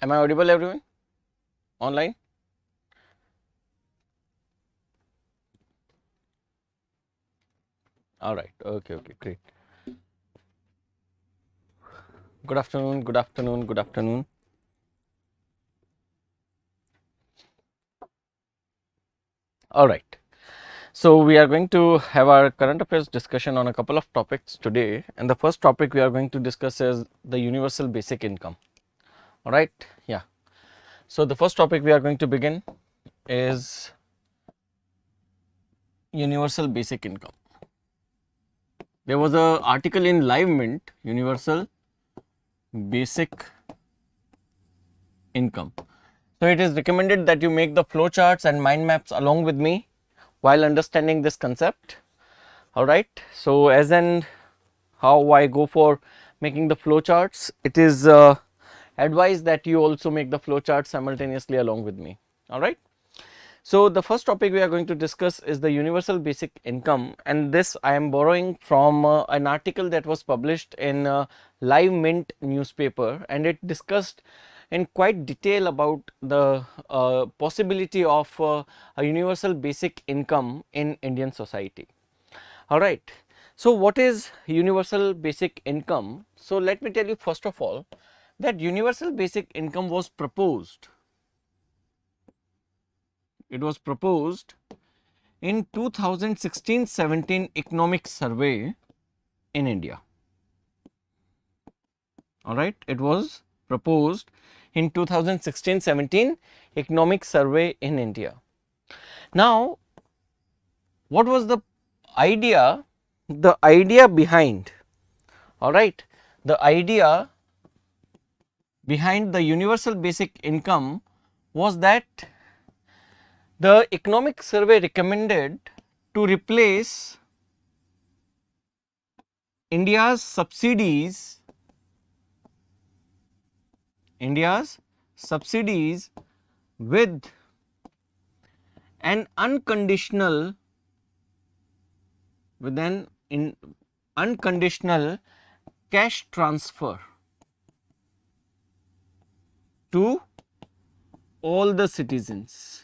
Am I audible, everyone? Online? All right. Okay. Great. Good afternoon. Good afternoon. Good afternoon. All right. So we are going to have our current affairs discussion on a couple of topics today, and the first topic we are going to discuss is the universal basic income. All right. Yeah. So the first topic we are going to begin is universal basic income. There was an article in Live Mint, universal basic income. So it is recommended that you make the flow charts and mind maps along with me while understanding this concept. All right. So as and how I go for making the flow charts, it is advised that you also make the flow chart simultaneously along with me. All right. So the first topic we are going to discuss is the universal basic income, and this I am borrowing from an article that was published in Live Mint newspaper, and it discussed in quite detail about the possibility of a universal basic income in Indian society. All right. So what is universal basic income? So let me tell you first of all that universal basic income was proposed. It was proposed in 2016-17 economic survey in India. All right, it was proposed in 2016-17 economic survey in India. Now, what was the idea? The idea behind, all right, the idea behind the universal basic income was that the economic survey recommended to replace India's subsidies with an unconditional cash transfer to all the citizens.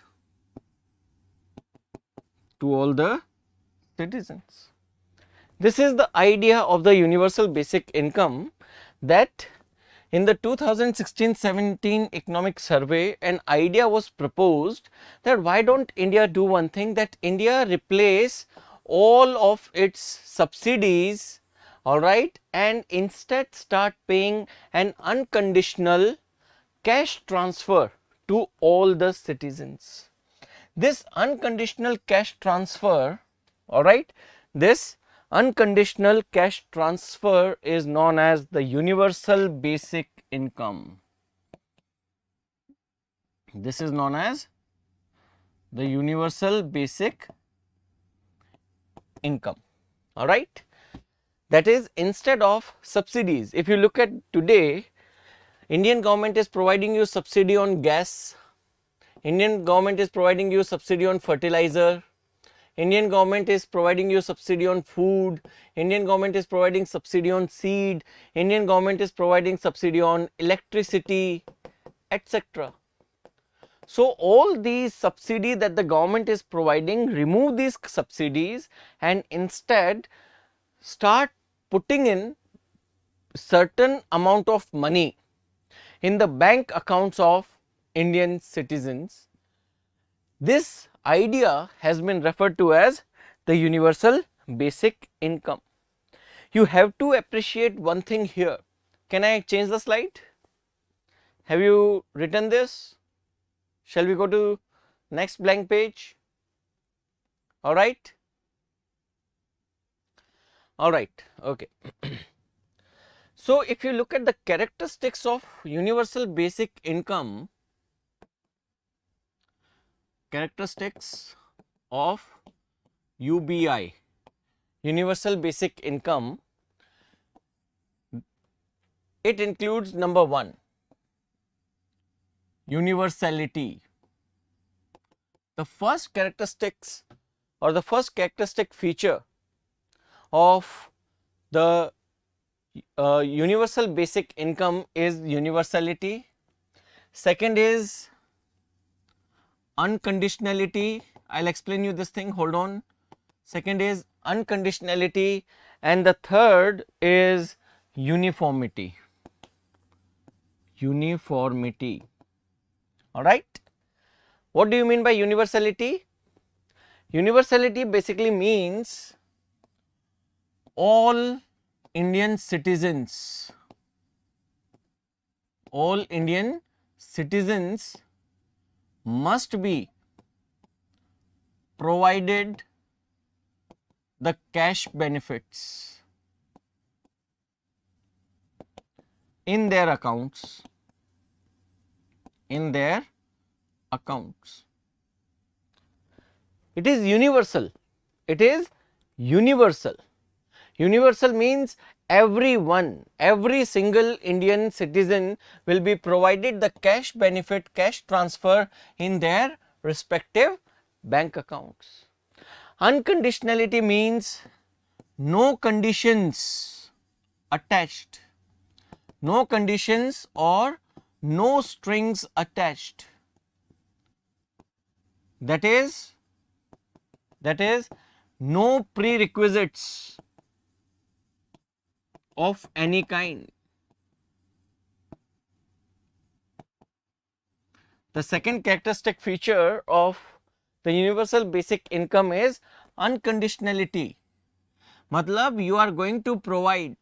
This is the idea of the universal basic income, that in the 2016-17 economic survey an idea was proposed that why don't India do one thing, that India replace all of its subsidies, all right, and instead start paying an unconditional cash transfer to all the citizens. This unconditional cash transfer, all right, this unconditional cash transfer is known as the universal basic income. This is known as the universal basic income. All right, that is, instead of subsidies, if you look at today, Indian government is providing you subsidy on gas, Indian government is providing you subsidy on fertilizer, Indian government is providing you subsidy on food, Indian government is providing subsidy on seed, Indian government is providing subsidy on electricity, etc. So all these subsidy that the government is providing, remove these subsidies and instead start putting in certain amount of money in the bank accounts of Indian citizens. This idea has been referred to as the universal basic income. You have to appreciate one thing here. Can I change the slide? Have you written this? Shall we go to next blank page? All right. All right. Okay. So if you look at the characteristics of universal basic income, characteristics of UBI, universal basic income, it includes number 1, universality. The first characteristics or the first characteristic feature of the universal basic income is universality. Second is unconditionality. I'll explain you this thing, hold on. Second is unconditionality, and the third is uniformity. Uniformity. All right. What do you mean by universality? Universality basically means all Indian citizens, must be provided the cash benefits in their accounts. It is universal. Universal means everyone, every single Indian citizen will be provided the cash benefit, cash transfer in their respective bank accounts. Unconditionality means no conditions attached, no conditions or no strings attached. That is no prerequisites of any kind. The second characteristic feature of the universal basic income is unconditionality. मतलब you are going to provide,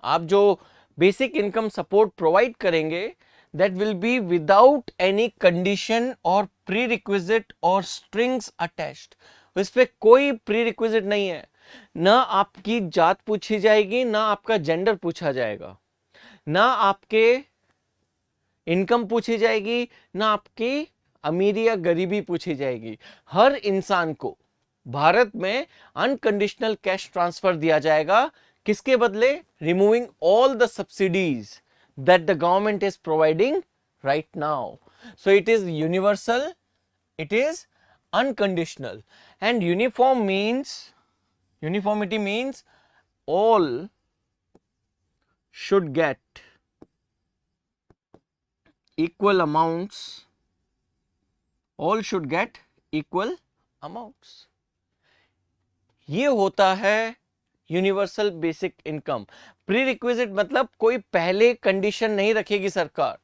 आप जो basic income support provide करेंगे, that will be without any condition or prerequisite or strings attached. इस पे कोई prerequisite नहीं है, ना आपकी जात पूछी जाएगी, ना आपका जेंडर पूछा जाएगा, ना आपके इनकम पूछी जाएगी, ना आपकी अमीरी या गरीबी पूछी जाएगी. हर इंसान को भारत में अनकंडीशनल कैश ट्रांसफर दिया जाएगा. किसके बदले? Removing all the subsidies that the government is providing right now. So it is universal, it is unconditional, and uniformity means all should get equal amounts, ये होता है universal basic income. Pre requisite मतलब कोई पहले condition नहीं रखेगी सरकार,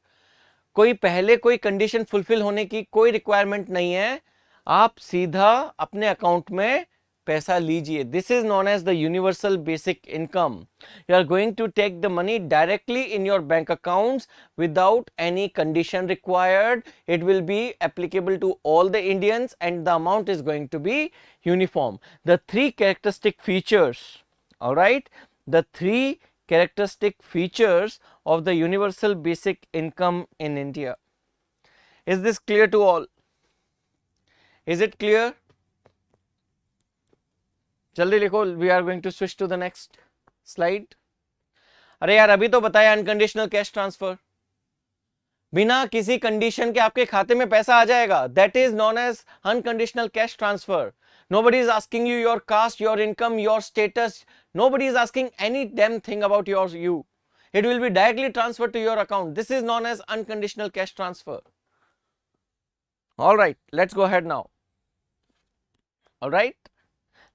कोई पहले कोई कंडीशन फुलफिल होने की कोई रिक्वायरमेंट नहीं है, आप सीधा अपने अकाउंट में पैसा लीजिए. This is known as the universal basic income. You are going to take the money directly in your bank accounts without any condition required. It will be applicable to all the Indians and the amount is going to be uniform. The three characteristic features, alright, the three characteristic features of the universal basic income in India. Is this clear to all? Is it clear? जल्दी लिखो. We are going to switch to the next slide. अरे यार अभी तो बताया unconditional cash transfer, बिना किसी condition के आपके खाते में पैसा आ जाएगा. That is known as unconditional cash transfer. Nobody is asking you your caste, your income, your status. Nobody is asking any damn thing about you. It will be directly transferred to your account. This is known as unconditional cash transfer. All right, let's go ahead now. All right,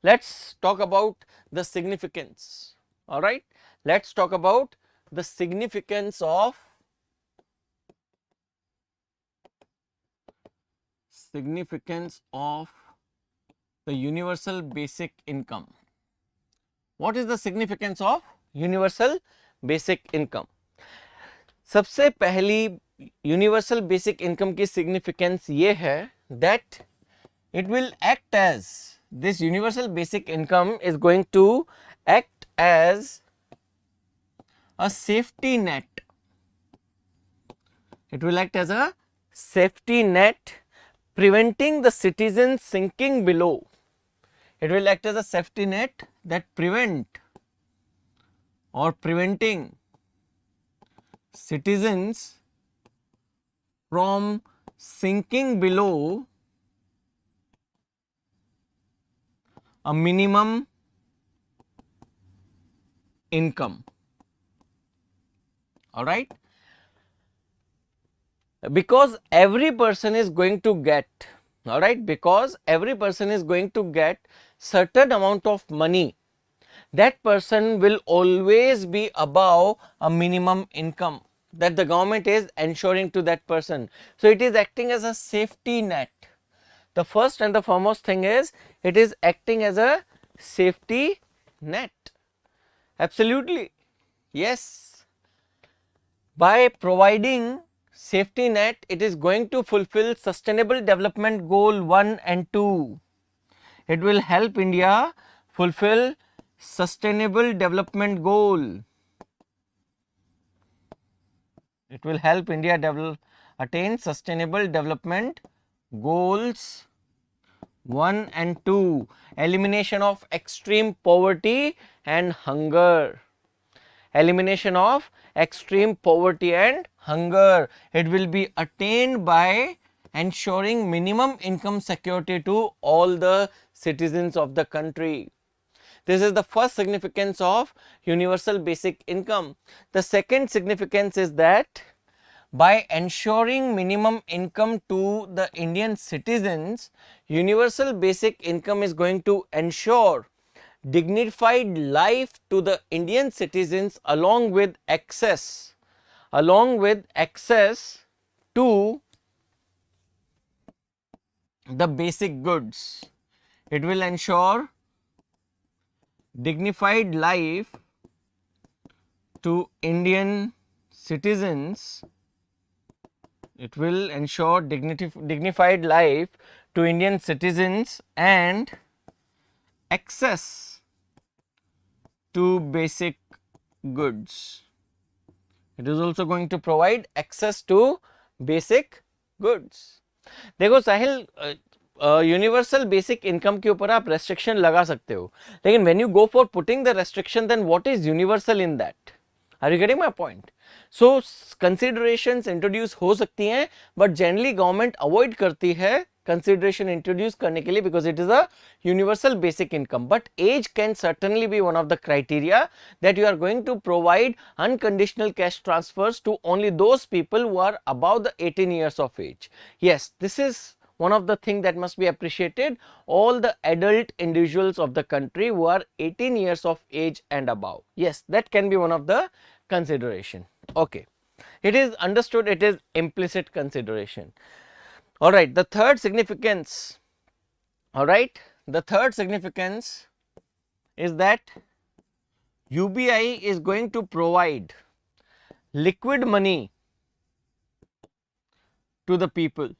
let's talk about the significance. All right, let's talk about the significance of the universal basic income. What is the significance of universal basic income? सबसे पहली universal basic income की significance ये है that it will act as, this universal basic income is going to act as a safety net. It will act as a safety net, preventing the citizens sinking below. It will act as a safety net that preventing citizens from sinking below a minimum income. All right. because every person is going to get, all right, because every person is going to get certain amount of money, that person will always be above a minimum income that the government is ensuring to that person. So it is acting as a safety net. The first and the foremost thing is it is acting as a safety net. Absolutely, yes. By providing safety net, it is going to fulfill sustainable development goal 1 and 2. It will help India fulfill sustainable development goal. It will help India attain sustainable development goals 1 and 2. Elimination of extreme poverty and hunger. Elimination of extreme poverty and hunger. It will be attained by ensuring minimum income security to all the citizens of the country. This is the first significance of universal basic income. The second significance is that by ensuring minimum income to the Indian citizens, universal basic income is going to ensure dignified life to the Indian citizens along with access to the basic goods. It will ensure dignified life to Indian citizens. It will ensure dignified life to Indian citizens and access to basic goods. It is also going to provide access to basic goods. देखो साहिल, universal basic income के ऊपर आप restriction लगा सकते हो, लेकिन when you go for putting the restriction then what is universal in that? Are you getting my point? So considerations introduce हो सकती हैं, बट जनरली गवर्नमेंट अवॉइड करती है कंसिडरेशन इंट्रोड्यूस करने के लिए because it is a universal basic income. But age can certainly be one of the criteria that you are going to provide unconditional cash transfers to only those people who are above the 18 years of age. Yes, this is one of the thing that must be appreciated. All the adult individuals of the country who are 18 years of age and above, yes, that can be one of the consideration. Okay, it is understood, it is implicit consideration. All right, the third significance, all right, the third significance is that UBI is going to provide liquid money to the people.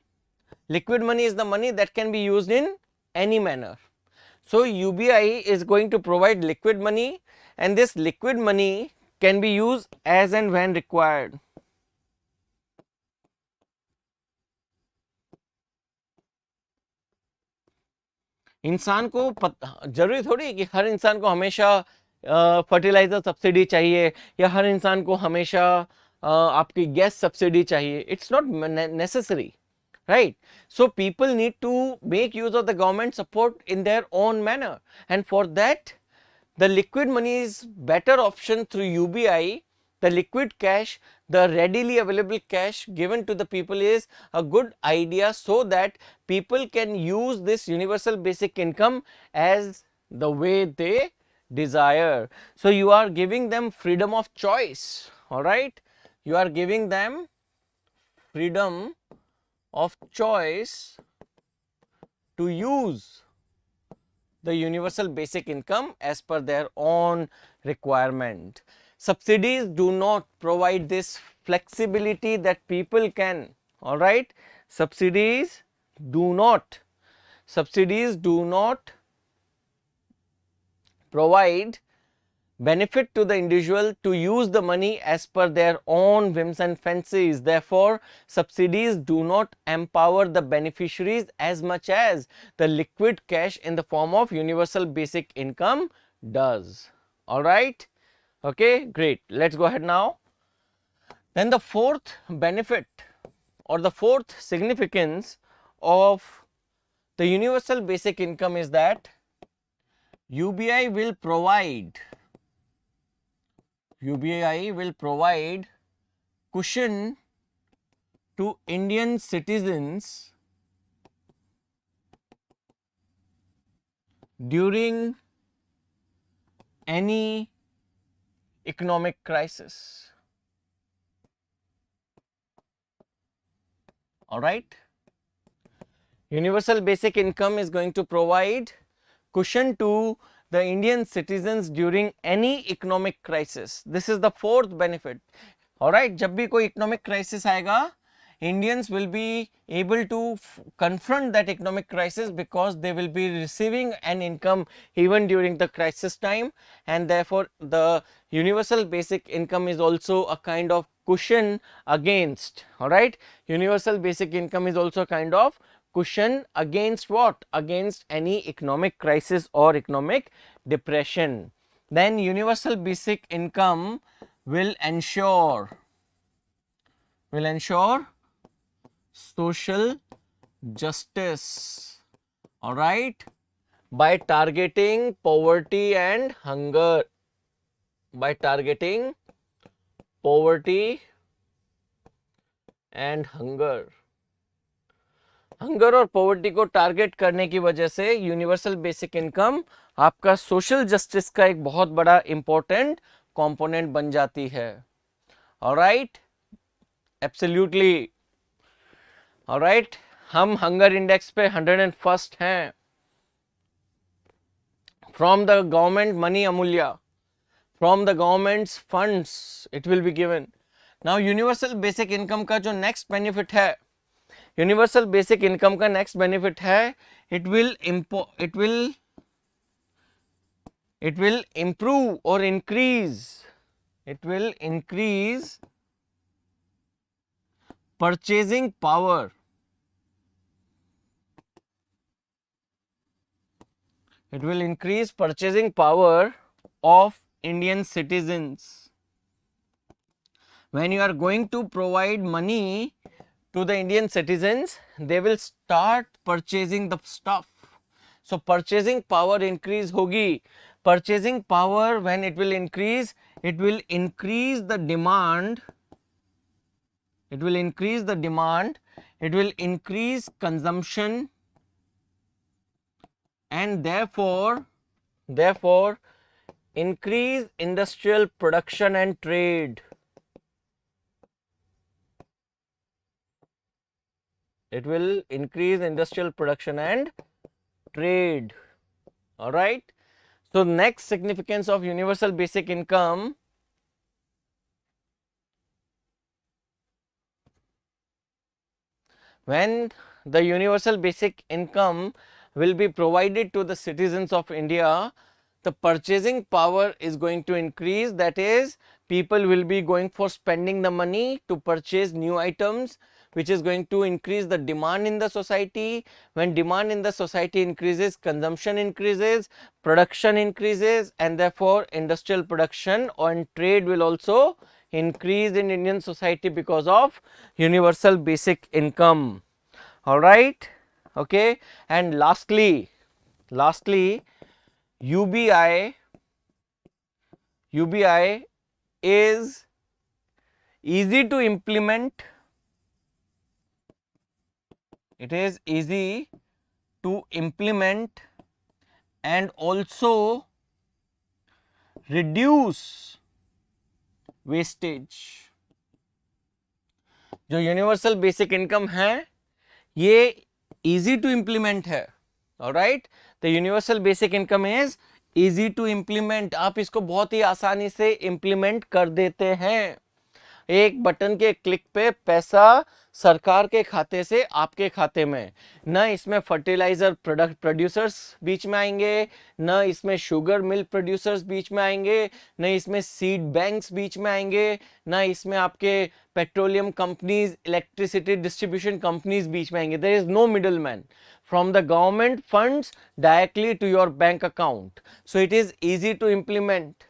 Liquid money is the money that can be used in any manner. So UBI is going to provide liquid money, and this liquid money can be used as and when required. इंसान को जरूरी थोड़ी कि हर इंसान को हमेशा fertiliser subsidy चाहिए या हर इंसान को हमेशा आपकी गैस सब्सिडी चाहिए. It's not necessary, right? So people need to make use of the government support in their own manner, and for that the liquid money is better option through UBI. The liquid cash, the readily available cash given to the people is a good idea, so that people can use this universal basic income as the way they desire. So you are giving them freedom of choice, all right? You are giving them freedom of choice to use the universal basic income as per their own requirement. Subsidies do not provide this flexibility that people can, all right? Subsidies do not provide benefit to the individual to use the money as per their own whims and fancies. Therefore, subsidies do not empower the beneficiaries as much as the liquid cash in the form of universal basic income does. All right? Okay, great. Let's go ahead now. Then the fourth benefit or the fourth significance of the universal basic income is that UBI will provide cushion to Indian citizens during any economic crisis. All right. Universal basic income is going to provide cushion to the Indian citizens during any economic crisis. This is the fourth benefit. All right. जब भी कोई economic crisis आएगा, Indians will be able to confront that economic crisis because they will be receiving an income even during the crisis time, and therefore the universal basic income is also a kind of cushion against. All right. Universal basic income is also a kind of cushion against what? Against any economic crisis or economic depression. Then universal basic income will ensure social justice. All right, by targeting poverty and hunger. By targeting poverty and hunger. Hunger और poverty को target करने की वजह से universal basic income आपका social justice का एक बहुत बड़ा इंपॉर्टेंट कंपोनेंट बन जाती है. Alright, absolutely. ऑलराइट, हम हंगर इंडेक्स पे 101st हैं. फ्रॉम द गवर्नमेंट मनी अमूल्य, from the governments funds it will be given. Now universal basic income का जो नेक्स्ट बेनिफिट है, यूनिवर्सल बेसिक इनकम का नेक्स्ट बेनिफिट है, it will improve or increase, it will increase purchasing power. It will increase purchasing power of Indian citizens. When you are going to provide money to the Indian citizens, they will start purchasing the stuff. So purchasing power increase hogi. Purchasing power, when it will increase the demand. It will increase the demand. It will increase consumption, and therefore increase industrial production and trade. It will increase industrial production and trade. All right. So next significance of universal basic income, when the universal basic income will be provided to the citizens of India, the purchasing power is going to increase. That is, people will be going for spending the money to purchase new items, which is going to increase the demand in the society. When demand in the society increases, consumption increases, production increases, and therefore industrial production and trade will also increase in Indian society because of universal basic income. All right. Okay. And lastly, UBI is easy to implement. It is easy to implement and also reduce wastage. जो universal basic income है ये easy to implement है. Alright, the universal basic income is easy to implement. आप इसको बहुत ही आसानी से implement कर देते हैं. एक बटन के क्लिक पे पैसा सरकार के खाते से आपके खाते में. न इसमें फर्टिलाइजर प्रोड्यूसर्स बीच में आएंगे, न इसमें शुगर मिल्क प्रोड्यूसर्स बीच में आएंगे, न इसमें सीड बैंक्स बीच में आएंगे, न इसमें आपके petroleum companies, electricity distribution companies बीच में आएंगे. There is no middle man. From the government funds directly to your bank account. So it is easy to implement.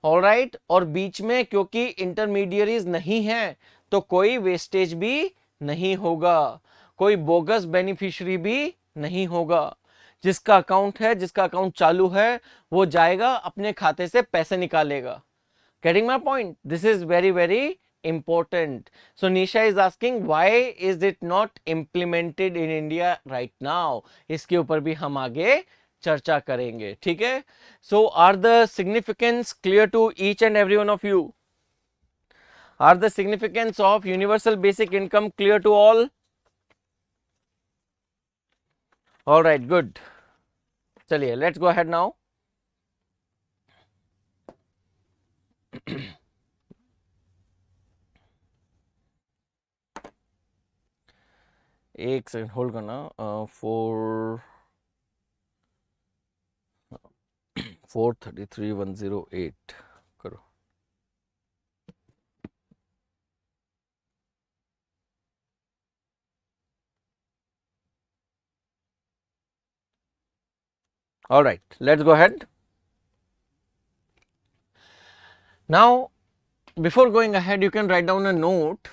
Alright, और बीच में क्योंकि इंटरमीडियरीज नहीं है तो कोई वेस्टेज भी नहीं होगा, कोई बोगस बेनिफिशियरी भी नहीं होगा. जिसका अकाउंट है, जिसका अकाउंट चालू है, वो जाएगा अपने खाते से पैसे निकालेगा. Getting my point? This is very very important. So Nisha is asking why is it not implemented in India right now? इसके ऊपर भी हम आगे चर्चा करेंगे, ठीक है. So are the significance clear to each and every one of you? Are the significance of universal basic income clear to all? All right, good. चलिए, let's go ahead now. एक सेकंड होल्ड करना. 433,108 करो. All right, let's go ahead. Now, before going ahead, you can write down a note.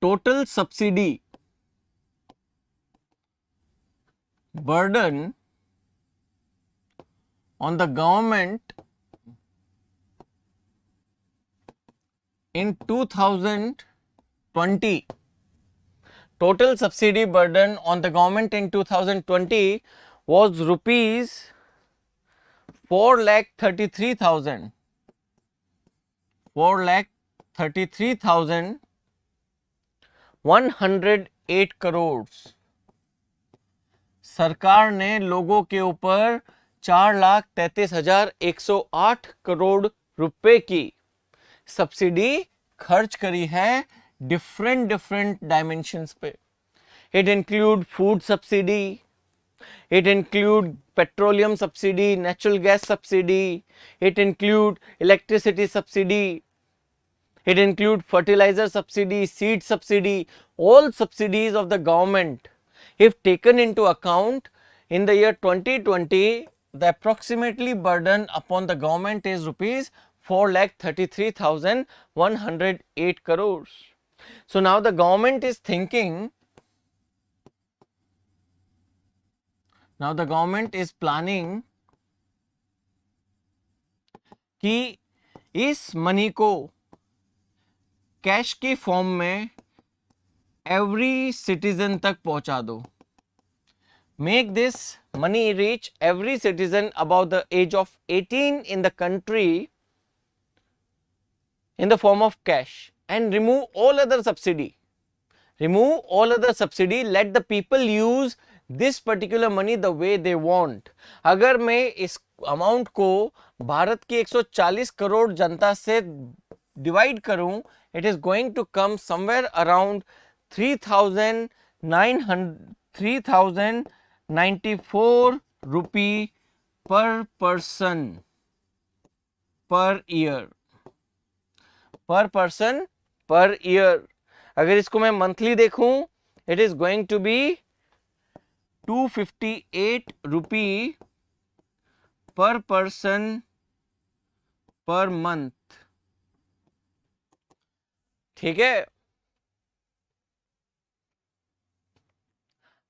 Total subsidy burden on the government in 2020. Total subsidy burden on the government in 2020 was rupees 4,33,000. 4,33,108 crore. सरकार ने लोगों के ऊपर 4,33,108 करोड़ रुपए की subsidy खर्च करी है डिफरेंट डायमेंशंस पे. It include food subsidy, it include petroleum subsidy, natural gas subsidy, it include electricity subsidy, it include fertilizer subsidy, seed subsidy. All subsidies of the government, if taken into account in the year 2020, the approximately burden upon the government is rupees 4,33,108 crores. So now the government is thinking, now the government is planning कि इस money को cash के form में every citizen तक पहुंचा दो. Make this money reach every citizen above the age of 18 in the country in the form of cash and remove all other subsidy. Remove all other subsidy. Let the people use this particular money the way they want. अगर मैं इस amount को भारत की 140 करोड़ जनता से divide करूं, it is going to come somewhere around 3,094 rupee per person per year. Per person per year. अगर इसको मैं मंथली देखूं, it is going to be 258 rupee per person per month. ठीक है,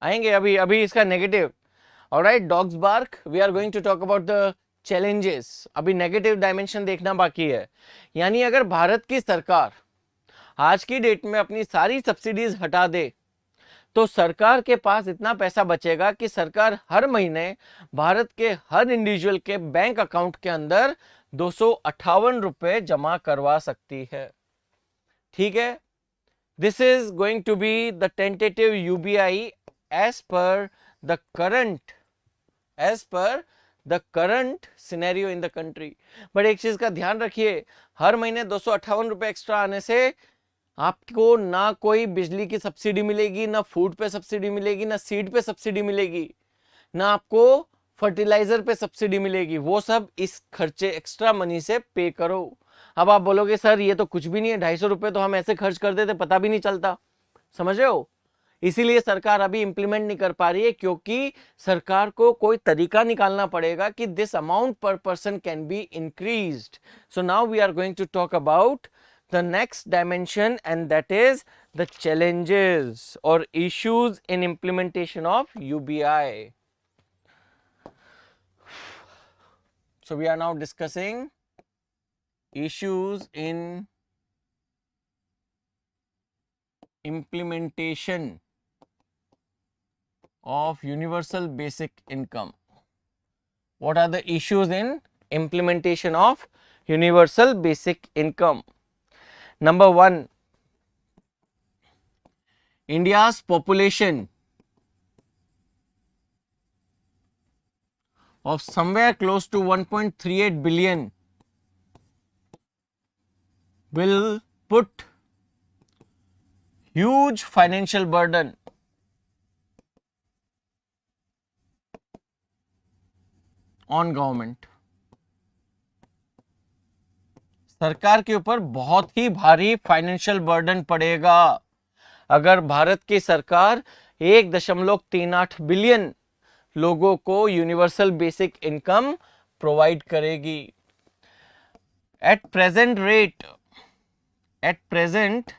आएंगे अभी इसका negative. Alright, dogs bark. We are going to talk about the challenges. अभी नेगेटिव डायमेंशन देखना बाकी है. यानी अगर भारत की सरकार आज की डेट में अपनी सारी सब्सिडीज हटा दे तो सरकार के पास इतना पैसा बचेगा कि सरकार हर महीने भारत के हर इंडिविजुअल के बैंक अकाउंट के अंदर 258 रुपए जमा करवा सकती है. ठीक है, this is going to be the tentative UBI as per the current scenario in the country. बट एक चीज का ध्यान रखिए, हर महीने 258 रुपए एक्स्ट्रा आने से आपको ना कोई बिजली की सब्सिडी मिलेगी, ना फूड पे सब्सिडी मिलेगी, ना सीड पे सब्सिडी मिलेगी, ना आपको फर्टिलाइजर पे सब्सिडी मिलेगी. वो सब इस खर्चे एक्स्ट्रा मनी से पे करो. अब आप बोलोगे सर ये तो कुछ भी नहीं है, 250 रुपए तो हम ऐसे खर्च कर देते, पता भी नहीं चलता. समझ रहे हो? इसीलिए सरकार अभी इंप्लीमेंट नहीं कर पा रही है, क्योंकि सरकार को कोई तरीका निकालना पड़ेगा कि दिस अमाउंट पर person can be increased. So now we are going to talk about the next dimension, and that is the challenges और issues in implementation of UBI. So we are now discussing issues in implementation of universal basic income. What are the issues in implementation of universal basic income? Number one, India's population of somewhere close to 1.38 billion will put huge financial burden on government. सरकार के ऊपर बहुत ही भारी financial burden पड़ेगा अगर भारत की सरकार 1.38 billion लोगों को यूनिवर्सल बेसिक इनकम प्रोवाइड करेगी. At present rate, at present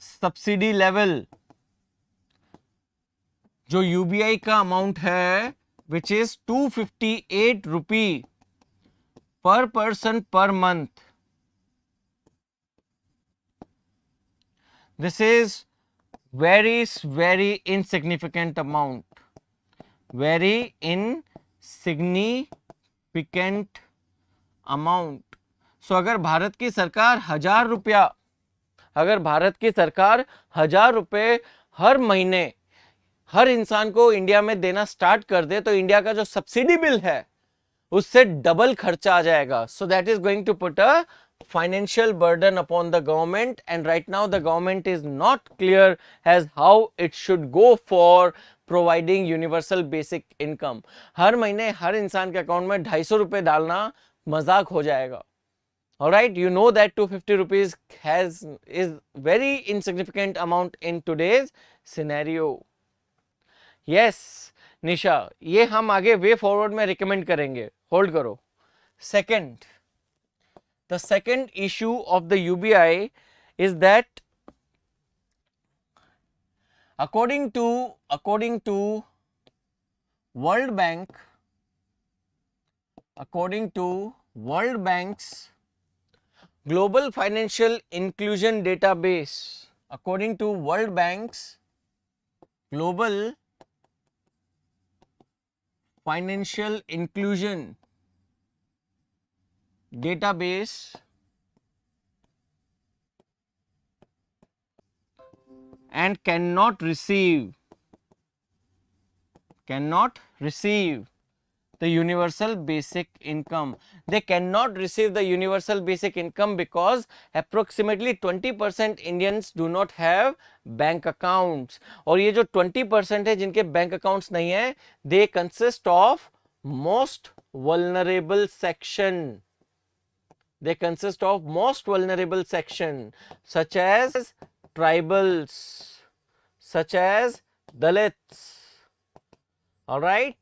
subsidy level, जो यूबीआई का अमाउंट है which is 258 rupee per person per month. This is very insignificant amount, very insignificant amount. So अगर भारत की सरकार 1000 रुपया, अगर भारत की सरकार 1000 रुपये हर महीने हर इंसान को इंडिया में देना स्टार्ट कर दे तो इंडिया का जो सब्सिडी बिल है उससे डबल खर्चा आ जाएगा. So that is going to put a financial burden upon the government, and right now the government is not clear as how it should go for providing universal basic income. हर महीने हर इंसान के account में 250 रुपए डालना मजाक हो जाएगा. Alright, you know that 250 rupees is very insignificant amount in today's scenario. Yes, निशा, ये हम आगे वे फॉरवर्ड में रिकमेंड करेंगे. होल्ड करो. Second, the second issue of the UBI is that according to World Bank, according to World Bank's global financial inclusion database, according to World Bank's global financial inclusion database, and cannot receive the universal basic income. They cannot receive the universal basic income because approximately 20% Indians do not have bank accounts. और ये जो 20% है जिनके bank accounts नहीं है, they consist of most vulnerable section. They consist of most vulnerable section such as tribals, such as Dalits. All right.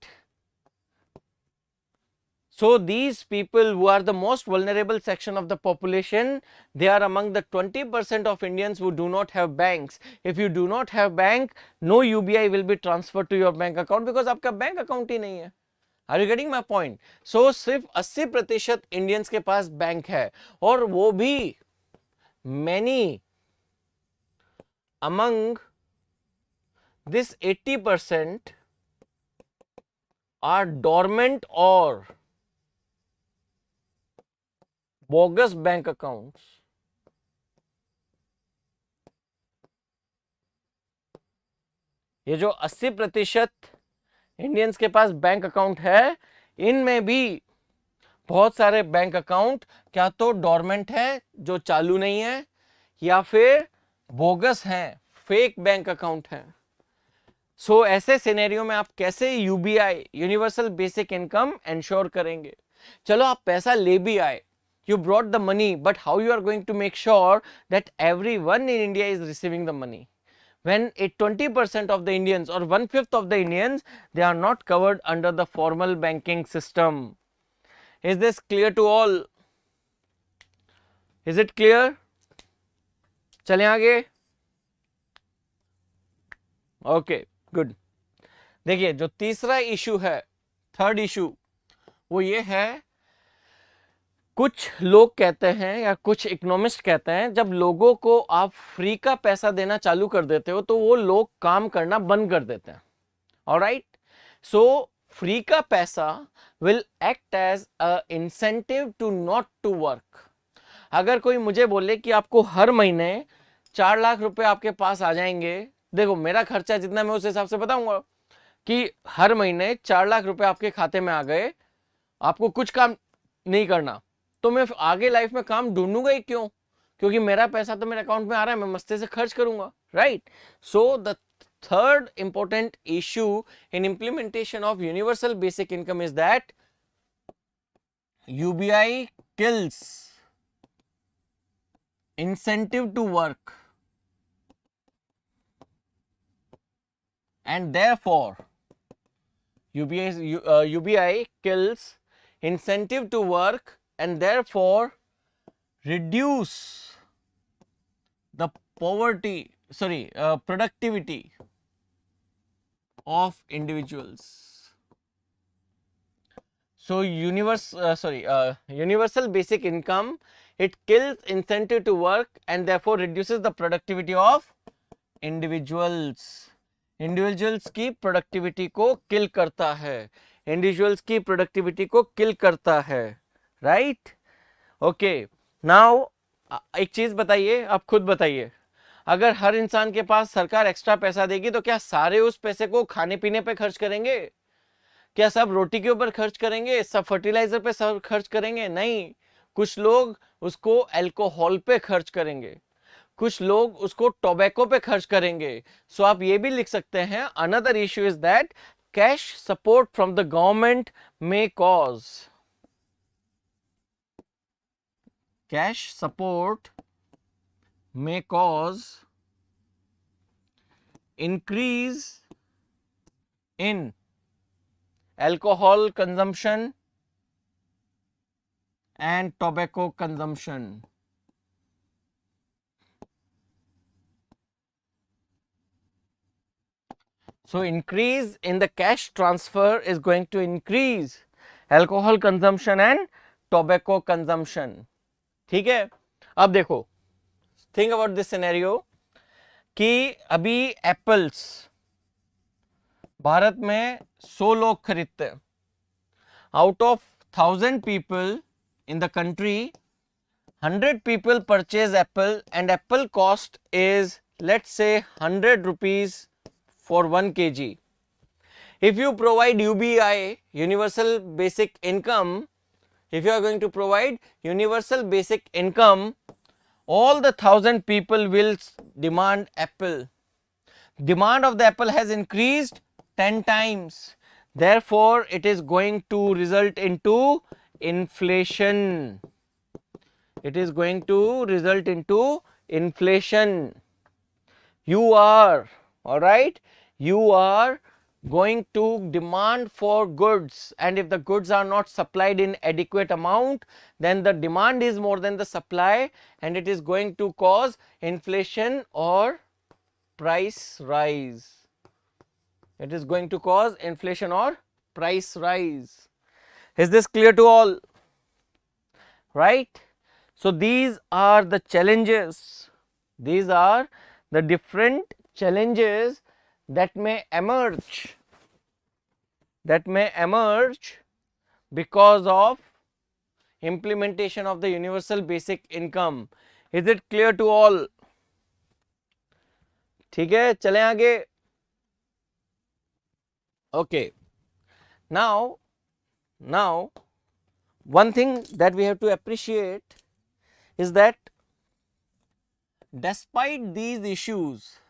So these people who are the most vulnerable section of the population, they are among the 20% of Indians who do not have banks. If you do not have bank, no UBI will be transferred to your bank account because आपका bank account ही नहीं है. Are you getting my point? So सिर्फ 80% Indians के पास bank है और वो भी many among this 80% are dormant or bogus bank accounts. ये जो 80% इंडियंस के पास बैंक अकाउंट है, इनमें भी बहुत सारे बैंक अकाउंट क्या तो डॉर्मेंट है जो चालू नहीं है या फिर बोगस हैं, फेक बैंक अकाउंट हैं. सो ऐसे सिनेरियो में आप कैसे UBI universal basic income ensure करेंगे? चलो आप पैसा ले भी आए, you brought the money, but how you are going to make sure that everyone in India is receiving the money when 20% of the Indians or 1/5 of the Indians, they are not covered under the formal banking system. Is this clear to all? Is it clear? चलें आगे. Okay good. देखिए जो तीसरा issue है, third issue, वो ये है कुछ लोग कहते हैं या कुछ इकोनॉमिस्ट कहते हैं जब लोगों को आप फ्री का पैसा देना चालू कर देते हो तो वो लोग काम करना बंद कर देते हैं. ऑलराइट, सो फ्री का पैसा will act as a incentive to not to work. अगर कोई मुझे बोले कि आपको हर महीने 4 लाख रुपए आपके पास आ जाएंगे, देखो मेरा खर्चा जितना मैं उस हिसाब से बताऊंगा कि हर महीने 4 लाख रुपए आपके खाते में आ गए, आपको कुछ काम नहीं करना, तो मैं आगे लाइफ में काम ढूंढूंगा ही क्यों? क्योंकि मेरा पैसा तो मेरे अकाउंट में आ रहा है, मैं मस्ती से खर्च करूंगा, right? So the third important issue in implementation of universal basic income is that UBI kills incentive to work, and therefore UBI kills incentive to work and therefore reduce the productivity of individuals. So universal basic income, it kills incentive to work and therefore reduces the productivity of individuals. Individuals की productivity को किल करता है, individuals की productivity को किल करता है, right? Okay, now एक चीज बताइए, आप खुद बताइए, अगर हर इंसान के पास सरकार एक्स्ट्रा पैसा देगी तो क्या सारे उस पैसे को खाने पीने पे खर्च करेंगे? क्या सब रोटी के ऊपर खर्च करेंगे? सब फर्टिलाइजर पे सब खर्च करेंगे? नहीं, कुछ लोग उसको अल्कोहल पे खर्च करेंगे, कुछ लोग उसको टोबैको पे खर्च करेंगे. सो आप ये भी लिख सकते हैं, another issue is that cash support from the government may cause, cash support may cause increase in alcohol consumption and tobacco consumption. So increase in the cash transfer is going to increase alcohol consumption and tobacco consumption. ठीक है, अब देखो, think about this scenario कि अभी apples Bharat में 100 लोग खरीदते हैं. Out of 1000 people in the country, 100 people purchase apple and apple cost is, let's say, 100 rupees for 1 kg. If you provide UBI, universal basic income, if you are going to provide universal basic income, all the 1000 people will demand apple. Demand of the apple has increased 10 times. Therefore, it is going to result into inflation. It is going to result into inflation. You are, all right, you are going to demand for goods, and if the goods are not supplied in adequate amount, then the demand is more than the supply and it is going to cause inflation or price rise. It is going to cause inflation or price rise. Is this clear to all? Right? So these are the challenges, these are the different challenges that may emerge, because of implementation of the universal basic income. Is it clear to all? ठीक है, चलें आगे. Okay, now one thing that we have to appreciate is that despite these issues,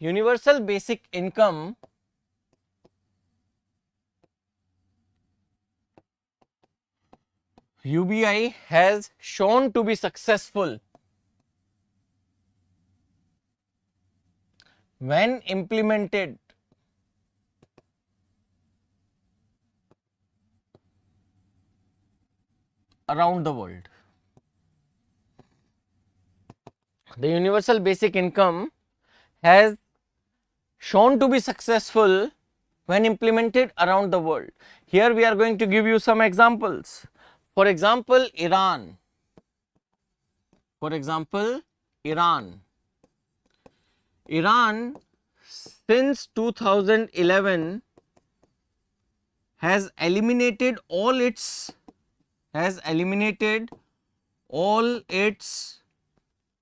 universal basic income UBI has shown to be successful when implemented around the world. The universal basic income has shown to be successful when implemented around the world. Here we are going to give you some examples. For example, Iran. For example, Iran. Iran since 2011 has eliminated all its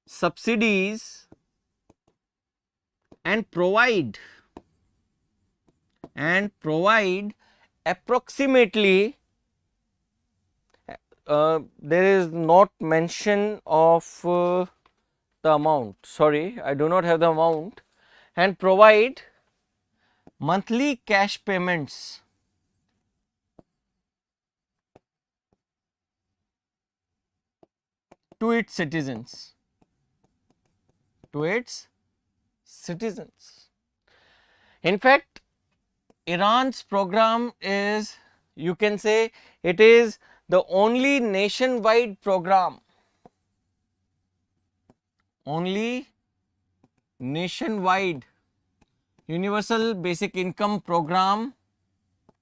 subsidies and provide approximately there is not mention of the amount, sorry, I do not have the amount, and provide monthly cash payments to its citizens. In fact, Iran's program is, you can say, it is the only nationwide program, only nationwide universal basic income program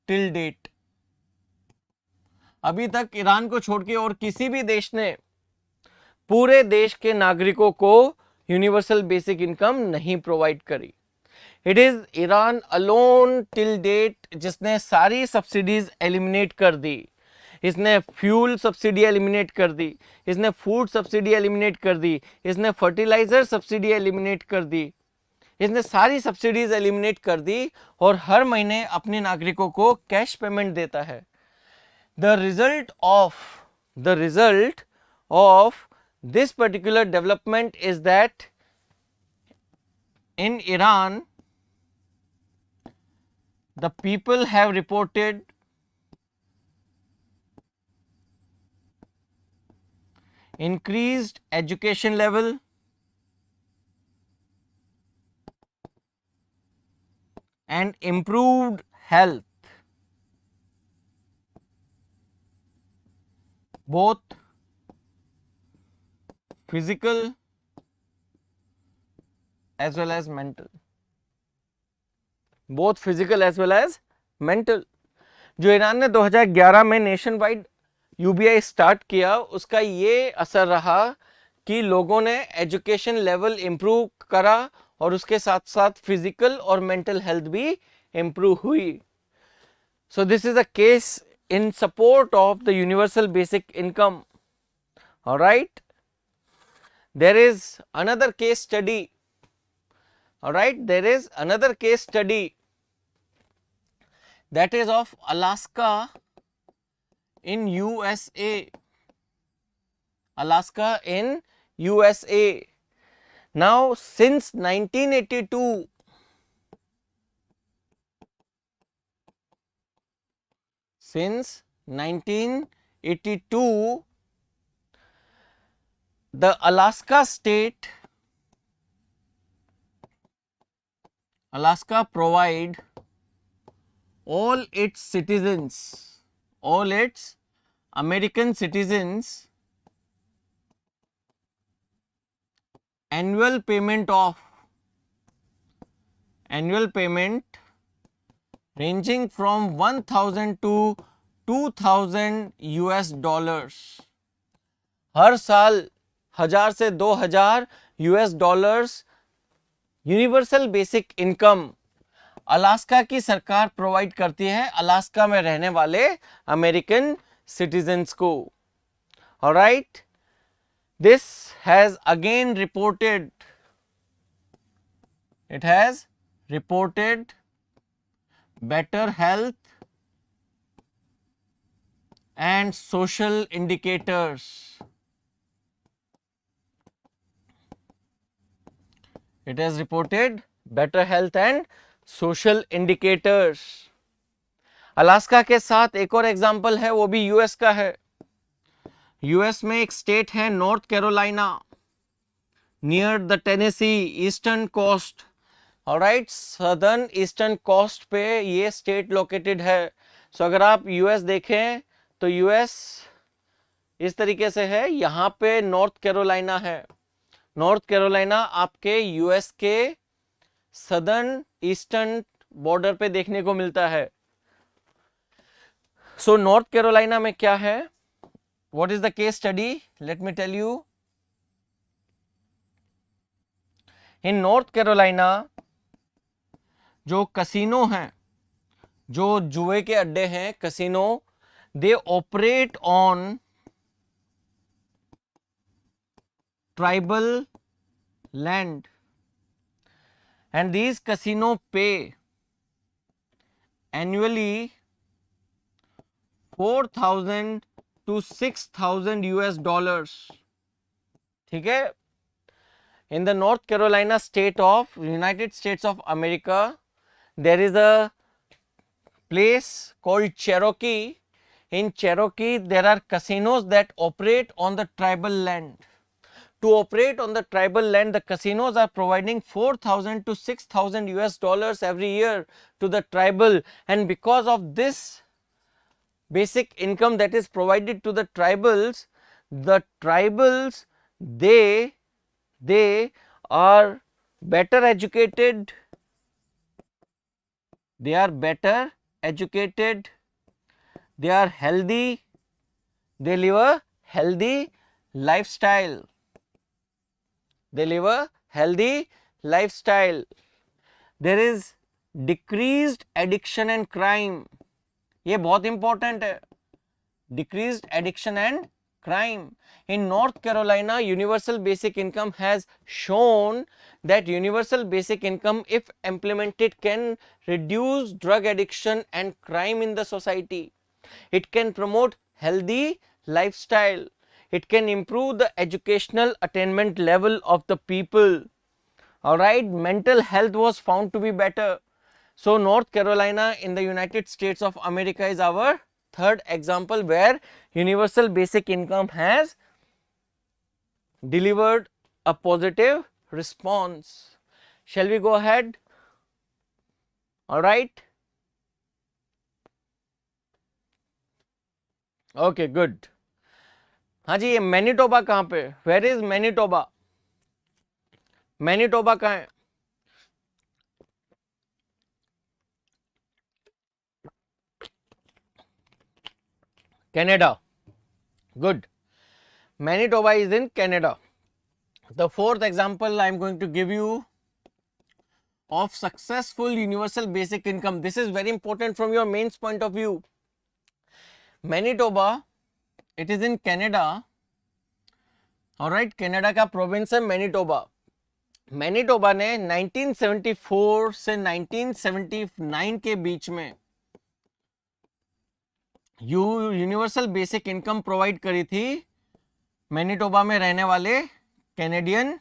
till date. अभी तक Iran को छोड़ के और किसी भी देश ने पूरे देश के नागरिकों को यूनिवर्सल बेसिक इनकम नहीं प्रोवाइड करी. It is Iran alone till date जिसने सारी सब्सिडीज एलिमिनेट कर दी. इसने फ्यूल सब्सिडी एलिमिनेट कर दी, इसने फूड सब्सिडी एलिमिनेट कर दी, इसने फर्टिलाइजर सब्सिडी एलिमिनेट कर दी, इसने सारी सब्सिडीज एलिमिनेट कर दी और हर महीने अपने नागरिकों को कैश पेमेंट देता है. The result of this particular development is that in Iran the people have reported increased education level, and improved health, both physical as well as mental. Both physical as well as mental. जो Iran ने 2011 में nation wide UBI start किया, उसका ये असर रहा कि लोगों ने एजुकेशन लेवल इम्प्रूव करा और उसके साथ साथ फिजिकल और मेंटल हेल्थ भी इम्प्रूव हुई. So this is a case in support of the universal basic income. All right, there is another case study. All right, there is another case study that is of Alaska in USA. Alaska in USA. Now since 1982, since 1982 the Alaska provide all its citizens, all its American citizens annual payment ranging from 1000 to 2000 US dollars. हर साल 1000 से 2000 US dollars universal basic income Alaska की सरकार provide करती है Alaska में रहने वाले American citizens को. Alright, this has again reported, it has reported better health and social indicators. It has reported better health and social indicators. Alaska के साथ एक और एग्जाम्पल है, वो भी यूएस का है. यूएस में एक स्टेट है North Carolina near the Tennessee eastern coast. Alright, southern eastern coast पे ये स्टेट लोकेटेड है. सो अगर आप यूएस देखें तो यूएस इस तरीके से है, यहाँ पे नॉर्थ कैरोलिना है. नॉर्थ कैरोलिना आपके यूएस के सदर्न ईस्टर्न बॉर्डर पे देखने को मिलता है। सो नॉर्थ कैरोलिना में क्या है, what is the case study, let me tell you. In North Carolina जो कसिनो हैं, जो जुए के अड्डे हैं, casino, they operate on tribal land and these casino pay annually 4,000 to 6,000 US dollars. ठीक है, in the North Carolina state of United States of America there is a place called Cherokee. In Cherokee there are casinos that operate on the tribal land. To operate on the tribal land, the casinos are providing 4,000 to 6,000 US dollars every year to the tribal, and because of this basic income that is provided to the tribals they are better educated, they are healthy, they live a healthy lifestyle. There is decreased addiction and crime. ये बहुत important है, decreased addiction and crime. In North Carolina, universal basic income has shown that universal basic income, if implemented, can reduce drug addiction and crime in the society. It can promote healthy lifestyle. It can improve the educational attainment level of the people. All right, mental health was found to be better. So North Carolina in the United States of America is our third example where universal basic income has delivered a positive response. Shall we go ahead? All right. Okay, good. हाँ जी, ये Manitoba कहाँ पे, where is Manitoba, Manitoba कहाँ है, Canada. Good. Manitoba is in Canada. The fourth example I am going to give you of successful universal basic income. This is very important from your mains point of view. Manitoba, it is in Canada. All right, Canada का province है Manitoba. Manitoba ने 1974 से 1979 के बीच में universal basic income provide करी थी Manitoba में रहने वाले कैनेडियन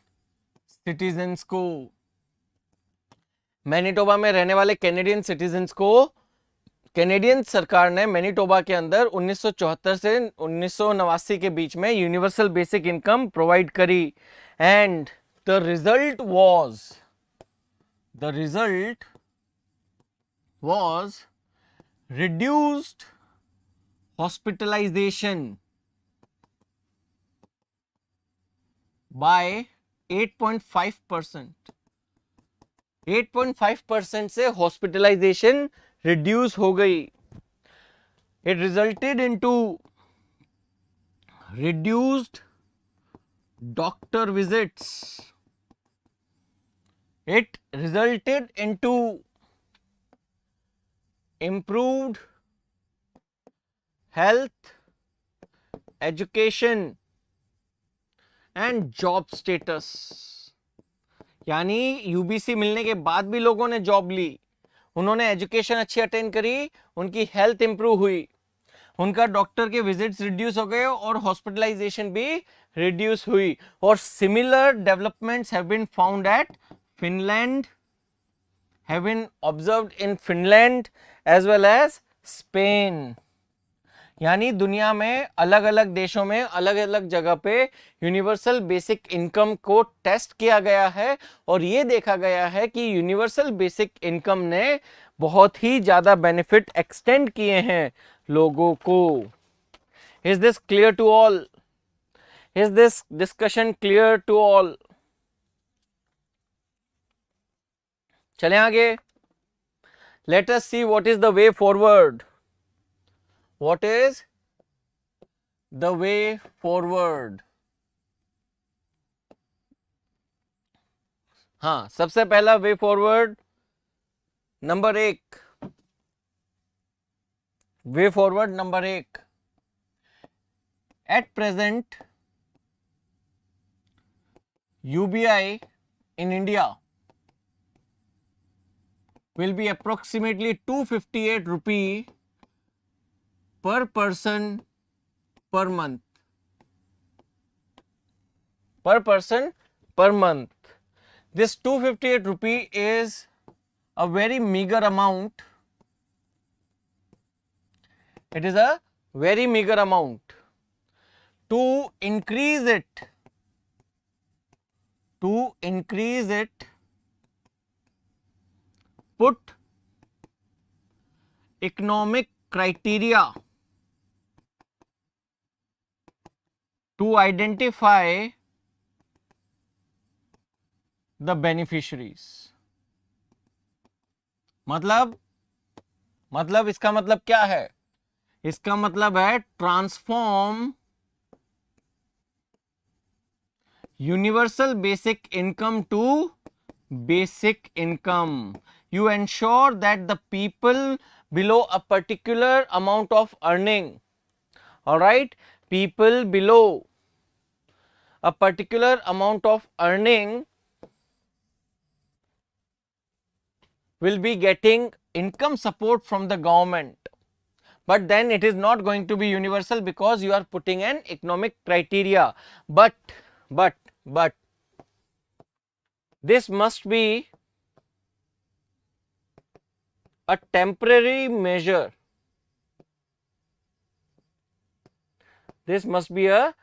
सिटीजन्स को. मैनिटोबा में रहने वाले कैनेडियन सिटीजन्स को कैनेडियन सरकार ने मैनिटोबा के अंदर 1974 से 1989 के बीच में यूनिवर्सल बेसिक इनकम प्रोवाइड करी. And the result was reduced hospitalization by 8.5%. 8.5% से हॉस्पिटलाइजेशन रिड्यूस हो गई. It resulted into reduced doctor visits. It resulted into improved health, education and job status. यानी यूबीसी मिलने के बाद भी लोगों ने जॉब ली, उन्होंने एजुकेशन अच्छी अटेंड करी, उनकी हेल्थ इंप्रूव हुई, उनका डॉक्टर के विजिट्स रिड्यूस हो गए और हॉस्पिटलाइजेशन भी रिड्यूस हुई. और similar developments have been found at Finland, have been observed in Finland as well as Spain. यानी दुनिया में अलग अलग देशों में अलग अलग जगह पे यूनिवर्सल बेसिक इनकम को टेस्ट किया गया है और ये देखा गया है कि यूनिवर्सल बेसिक इनकम ने बहुत ही ज्यादा बेनिफिट एक्सटेंड किए हैं लोगों को. Is this clear to all? Is this discussion clear to all? चलें आगे. Let us see what is the way forward. What is the way forward? हाँ, सबसे पहला way forward number 1, way forward number 1, at present UBI in India will be approximately 258 rupee per person per month. Per person per month. This 258 rupee is a very meager amount. It is a very meager amount. To increase it, put economic criteria to identify the beneficiaries. मतलब इसका मतलब क्या है? इसका मतलब है transform universal basic income to basic income. You ensure that the people below a particular amount of earning, all right, people below a particular amount of earning will be getting income support from the government. But then it is not going to be universal because you are putting an economic criteria. But this must be a temporary measure. This must be a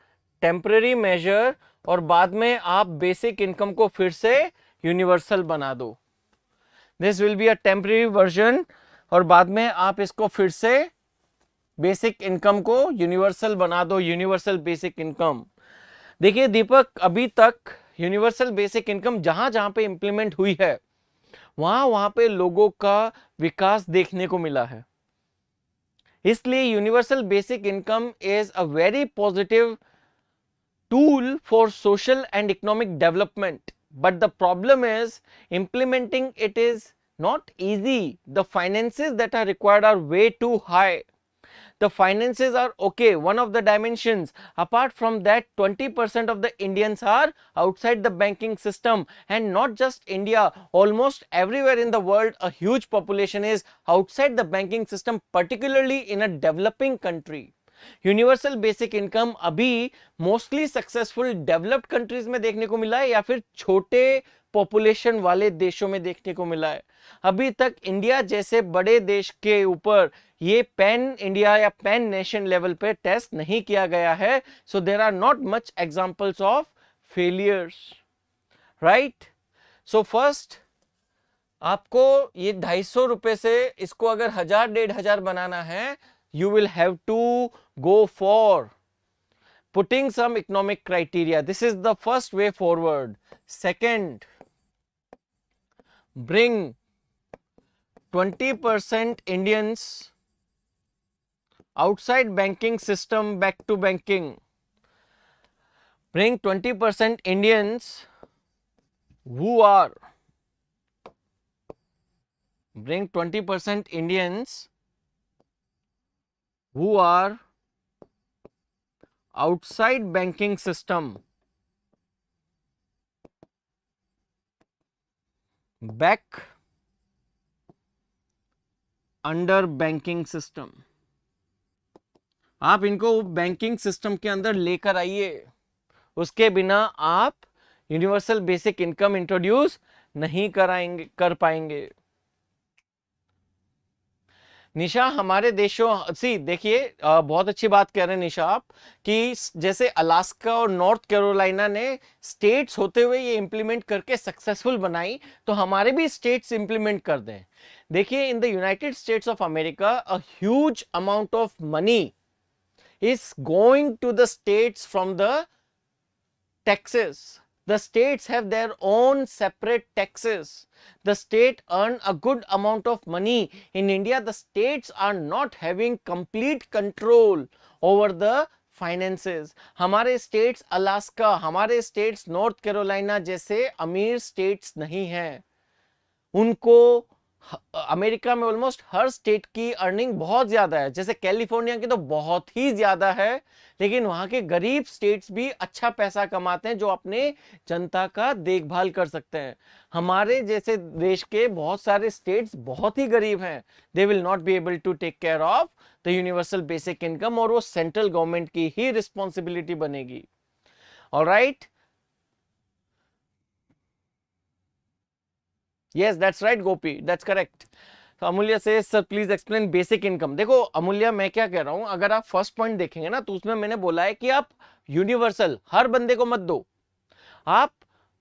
temporary measure और बाद में आप basic income को फिर से universal बना दो. This will be a temporary version और बाद में आप इसको फिर से बेसिक इनकम को यूनिवर्सल बना दो, यूनिवर्सल बेसिक इनकम. देखिए दीपक, अभी तक यूनिवर्सल बेसिक इनकम जहां जहां पे इंप्लीमेंट हुई है वहां पे लोगों का विकास देखने को मिला है. इसलिए universal basic income is a very positive tool for social and economic development. But the problem is implementing it is not easy. The finances that are required are way too high. The finances are okay, one of the dimensions. Apart from that, 20% of the Indians are outside the banking system, and not just India, almost everywhere in the world a huge population is outside the banking system, particularly in a developing country. Universal basic income अभी mostly successful developed countries में देखने को मिला है या फिर छोटे population वाले देशों में देखने को मिला है. अभी तक इंडिया जैसे बड़े देश के ऊपर ये पैन इंडिया या पैन नेशन लेवल पे टेस्ट नहीं किया गया है. So there are not much examples of failures, right. So first आपको ये 250 रुपए से इसको अगर 1000-1500 बनाना है, you will have to go for putting some economic criteria. This is the first way forward. Second, bring 20% Indians outside banking system back to banking. Bring 20% Indians who are bring 20% Indians who are outside banking system back under banking system. आप इनको banking system के अंदर लेकर आइए, उसके बिना आप universal basic income introduce नहीं कर पाएंगे. निशा, हमारे देशों सी देखिए, बहुत अच्छी बात कह रहे हैं निशा आप कि जैसे अलास्का और नॉर्थ कैरोलिना ने स्टेट्स होते हुए ये इंप्लीमेंट करके सक्सेसफुल बनाई, तो हमारे भी स्टेट्स इंप्लीमेंट कर दें. देखिए, in the United States of America a huge amount of money is going to the states from the taxes. The states have their own separate taxes. The state earn a good amount of money. In India, the states are not having complete control over the finances. हमारे states Alaska, हमारे states north Carolina जैसे अमीर states नहीं हैं. उनको America में almost हर state की earning बहुत ज्यादा है. जैसे कैलिफोर्निया की तो बहुत ही ज्यादा है, लेकिन वहां के गरीब स्टेट्स भी अच्छा पैसा कमाते हैं जो अपने जनता का देखभाल कर सकते हैं. हमारे जैसे देश के बहुत सारे स्टेट्स बहुत ही गरीब हैं. They will not be able to take care of the universal basic income, और वो सेंट्रल गवर्नमेंट की ही रिस्पॉन्सिबिलिटी बनेगी. Alright, yes, that's right Gopi, that's correct. तो अमूल्य से sir please explain basic income. देखो अमूल्य, मैं क्या कह रहा हूं, अगर आप फर्स्ट पॉइंट देखेंगे ना तो उसमें मैंने बोला है कि आप यूनिवर्सल हर बंदे को मत दो, आप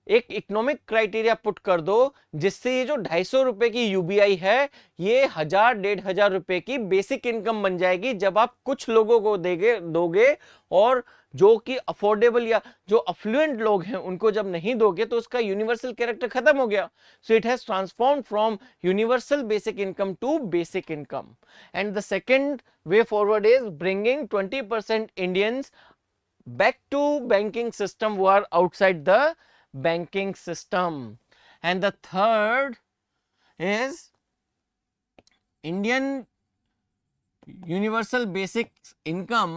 एक इकोनॉमिक क्राइटेरिया पुट कर दो जिससे ये जो 250 रुपए की यूबीआई है ये 1000-1500 रुपए की बेसिक इनकम बन जाएगी जब आप कुछ लोगों को दोगे, और जो कि अफोर्डेबल या जो अफ्लुएंट लोग हैं उनको जब नहीं दोगे तो उसका यूनिवर्सल कैरेक्टर खत्म हो गया. So it has transform from universal basic income to basic income. And the second way forward is bringing 20% Indians back to banking system who are outside the banking system. And the third is Indian universal basic income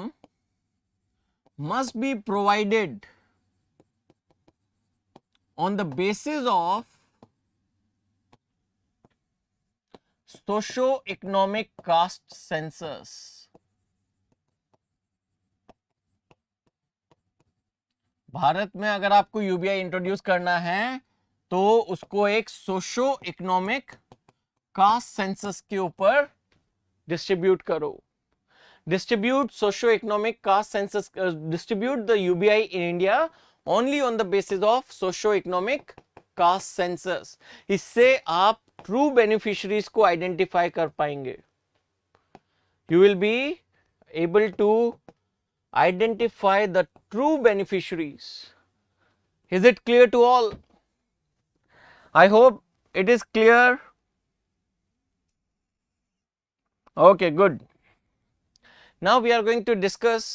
must be provided on the basis of socio-economic caste census. Bharat में अगर आपको UBI introduce करना है तो उसको एक socio economic caste census के ऊपर डिस्ट्रीब्यूट करो. Distribute socio economic caste census, distribute the UBI in India only on the basis of socio economic caste census. इससे आप ट्रू बेनिफिशियरीज को आइडेंटिफाई कर पाएंगे. You will be able to identify the true beneficiaries. Is it clear to all? I hope it is clear. Okay, good. Now we are going to discuss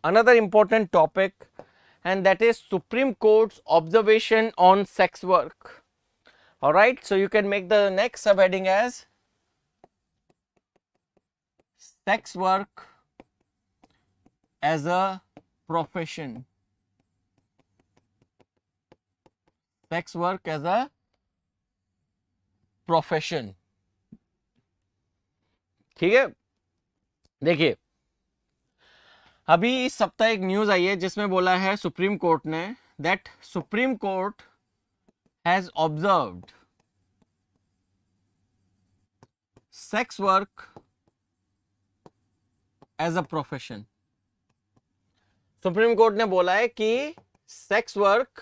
another important topic, and that is Supreme Court's observation on sex work. All right, so you can make the next subheading as sex work as a profession. Sex work as a profession. ठीक है, देखिए अभी इस सप्ताह एक news आई है जिसमें बोला है सुप्रीम कोर्ट ने that Supreme Court has observed sex work as a profession. Supreme Court ने बोला है कि सेक्स वर्क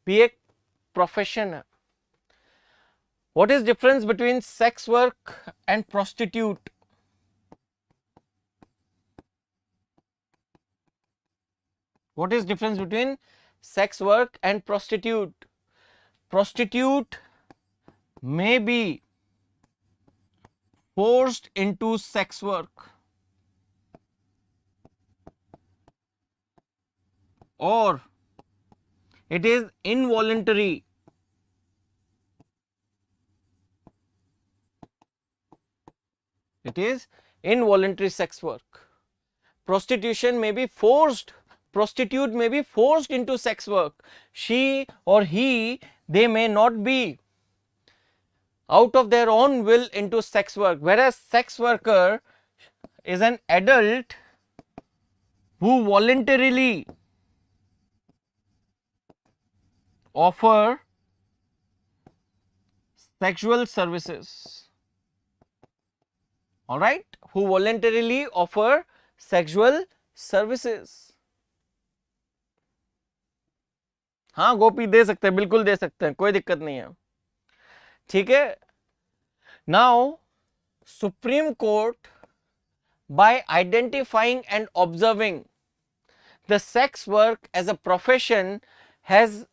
भी एक प्रोफेशन है. What is difference between sex work and prostitute? What is difference between sex work and prostitute? Prostitute may be forced into sex work, or it is involuntary. It is involuntary sex work. Prostitution may be forced, prostitute may be forced into sex work. She or he, they may not be out of their own will into sex work, whereas sex worker is an adult who voluntarily offer sexual services. All right, who voluntarily offer sexual services. हाँ गोपी दे सकते हैं, बिल्कुल दे सकते हैं, कोई दिक्कत नहीं है. ठीक है. Now supreme court by identifying and observing the sex work as a profession has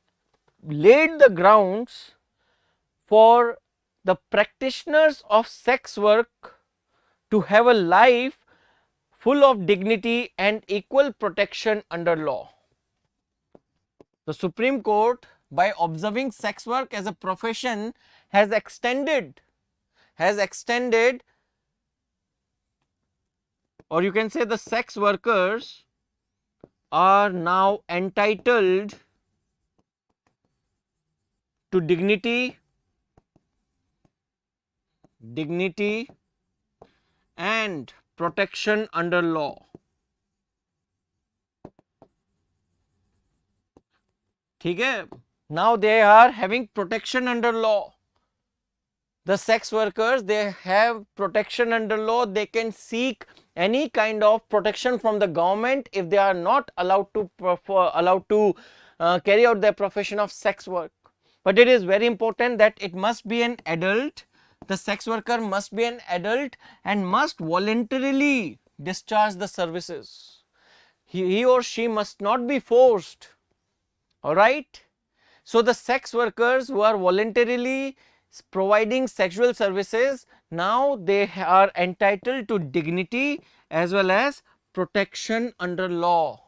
laid the grounds for the practitioners of sex work to have a life full of dignity and equal protection under law. The Supreme Court, by observing sex work as a profession, has extended, or you can say the sex workers are now entitled to dignity and protection under law. ठीक है? Now they are having protection under law. The sex workers, they have protection under law. They can seek any kind of protection from the government if they are not allowed to carry out their profession of sex work. But it is very important that it must be an adult. The sex worker must be an adult and must voluntarily discharge the services. He or she must not be forced. Alright? So the sex workers who are voluntarily providing sexual services, now they are entitled to dignity as well as protection under law.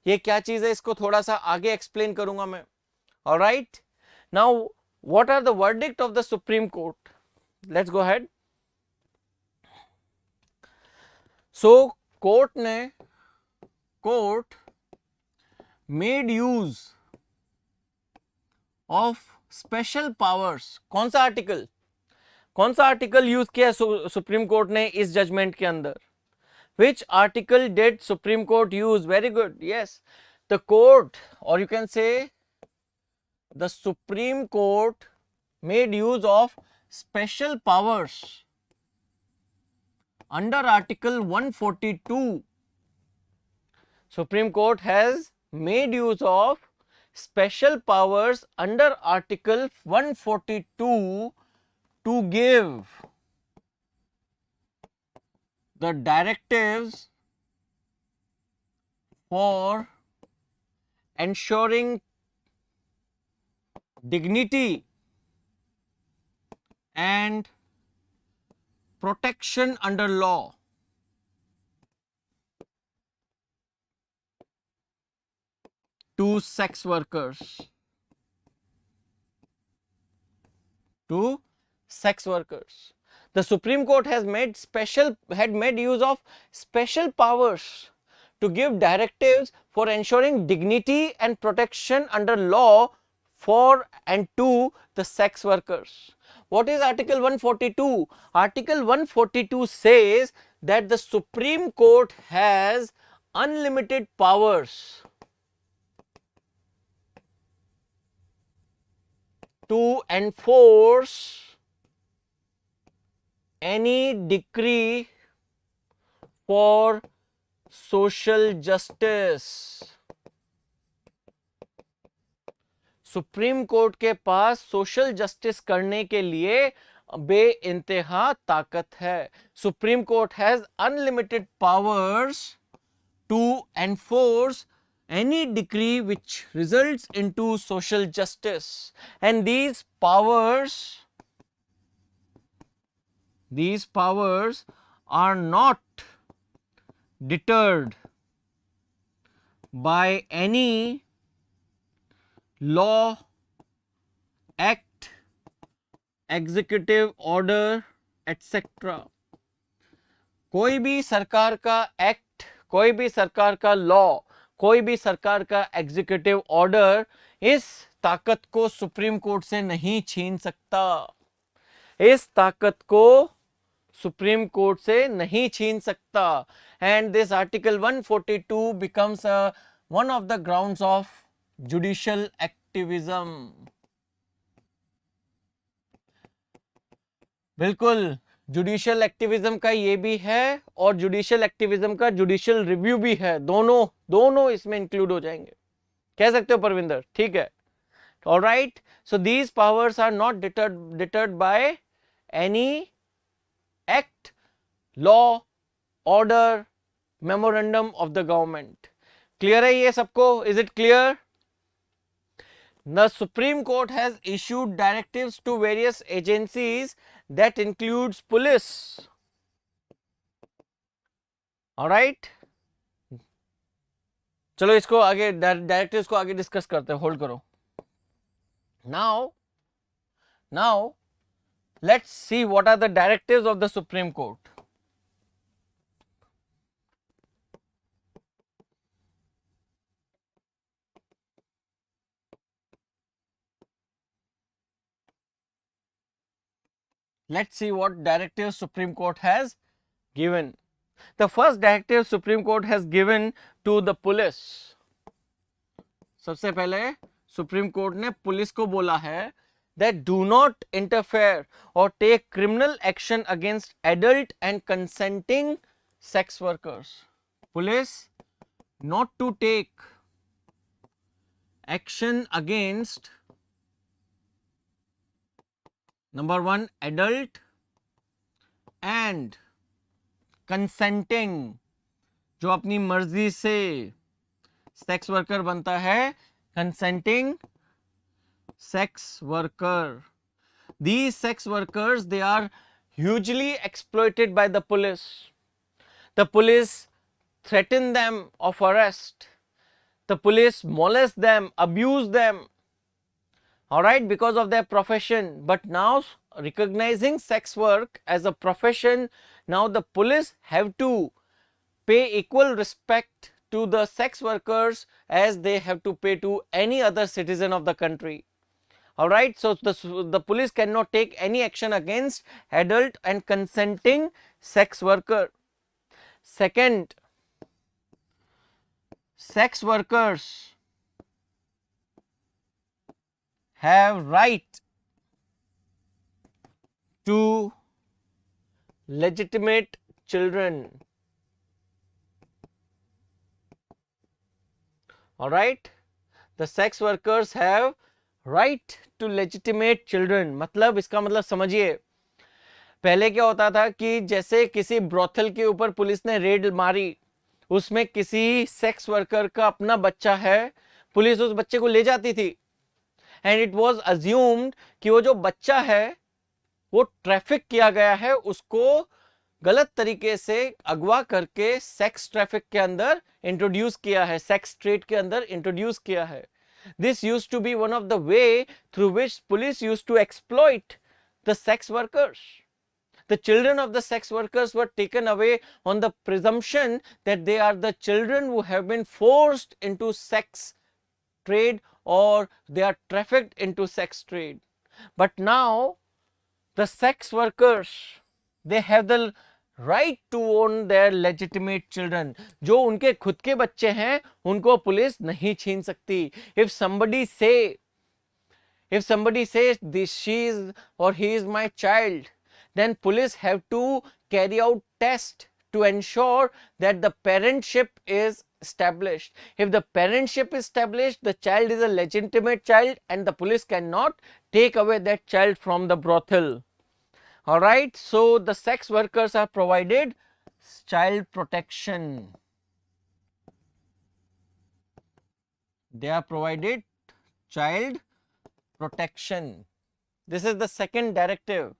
ये क्या चीज है, इसको थोड़ा सा आगे explain करूंगा मैं. Alright? Now, what are the verdict of the Supreme Court? Let's go ahead. So, court made use of special powers. कौन सा आर्टिकल यूज किया सुप्रीम कोर्ट ने इस जजमेंट के अंदर? Which article did Supreme Court use? Very good. Yes, the court, or you can say the Supreme Court, made use of special powers under Article 142. Supreme Court has made use of special powers under Article 142 to give the directives for ensuring dignity and protection under law. To sex workers. The Supreme Court has made use of special powers to give directives for ensuring dignity and protection under law for and to the sex workers. What is Article 142? Article 142 says that the Supreme Court has unlimited powers to enforce any decree for social justice. Supreme court के पास social justice करने के लिए बेइंतहा ताकत है. Supreme Court has unlimited powers to enforce any decree which results into social justice, and these powers are not deterred by any law, act, executive order, etc. कोई भी सरकार का एक्ट, कोई भी सरकार का लॉ, कोई भी सरकार का एग्जीक्यूटिव ऑर्डर इस ताकत को सुप्रीम कोर्ट से नहीं छीन सकता. इस ताकत को सुप्रीम कोर्ट से नहीं छीन सकता. And this article 142 becomes one of the grounds of judicial activism. बिल्कुल जुडिशियल एक्टिविज्म का ये भी है और जुडिशियल एक्टिविज्म का जुडिशियल रिव्यू भी है. दोनों इसमें इंक्लूड हो जाएंगे. कह सकते हो परविंदर? ठीक है. Alright. So these powers are not deterred by any act, law, order, memorandum of the government. Clear है ये सबको? Is it clear? The Supreme Court has issued directives to various agencies that includes police. All right, चलो इसको आगे directives को आगे discuss करते हैं, होल्ड करो. Now let's see what are the directives of the Supreme Court. Let's see what directive Supreme Court has given. The first directive Supreme Court has given to the police. सबसे पहले supreme Court ने police को बोला है that do not interfere or take criminal action against adult and consenting sex workers. Police not to take action against number one adult and consenting, जो अपनी मर्जी से सेक्स वर्कर बनता है, consenting sex worker. These sex workers, they are hugely exploited by the police. The police threaten them of arrest. The police molest them, abuse them, all right, because of their profession. But now, recognizing sex work as a profession, now the police have to pay equal respect to the sex workers as they have to pay to any other citizen of the country. All right, so the police cannot take any action against adult and consenting sex worker. Second, sex workers have right to legitimate children. All right, the sex workers have right to legitimate children. मतलब इसका मतलब समझिए, पहले क्या होता था कि जैसे किसी ब्रोथल के ऊपर पुलिस ने रेड मारी, उसमें किसी सेक्स वर्कर का अपना बच्चा है, पुलिस उस बच्चे को ले जाती थी एंड इट वाज अज्यूम्ड कि वो जो बच्चा है वो ट्रैफिक किया गया है, उसको गलत तरीके से अगवा करके सेक्स ट्रैफिक के अंदर इंट्रोड्यूस किया है, सेक्स ट्रेड के अंदर इंट्रोड्यूस किया है. This used to be one of the way through which police used to exploit the sex workers. The children of the sex workers were taken away on the presumption that they are the children who have been forced into sex trade or they are trafficked into sex trade. But now the sex workers, they have the right to own their legitimate children. जो उनके खुद के बच्चे हैं उनको police नहीं छीन सकती. If somebody says this she is or he is my child, then police have to carry out tests to ensure that the parentship is established. If the parentship is established, the child is a legitimate child and the police cannot take away that child from the brothel. All right, so the sex workers are provided child protection. They are provided child protection. This is the second directive.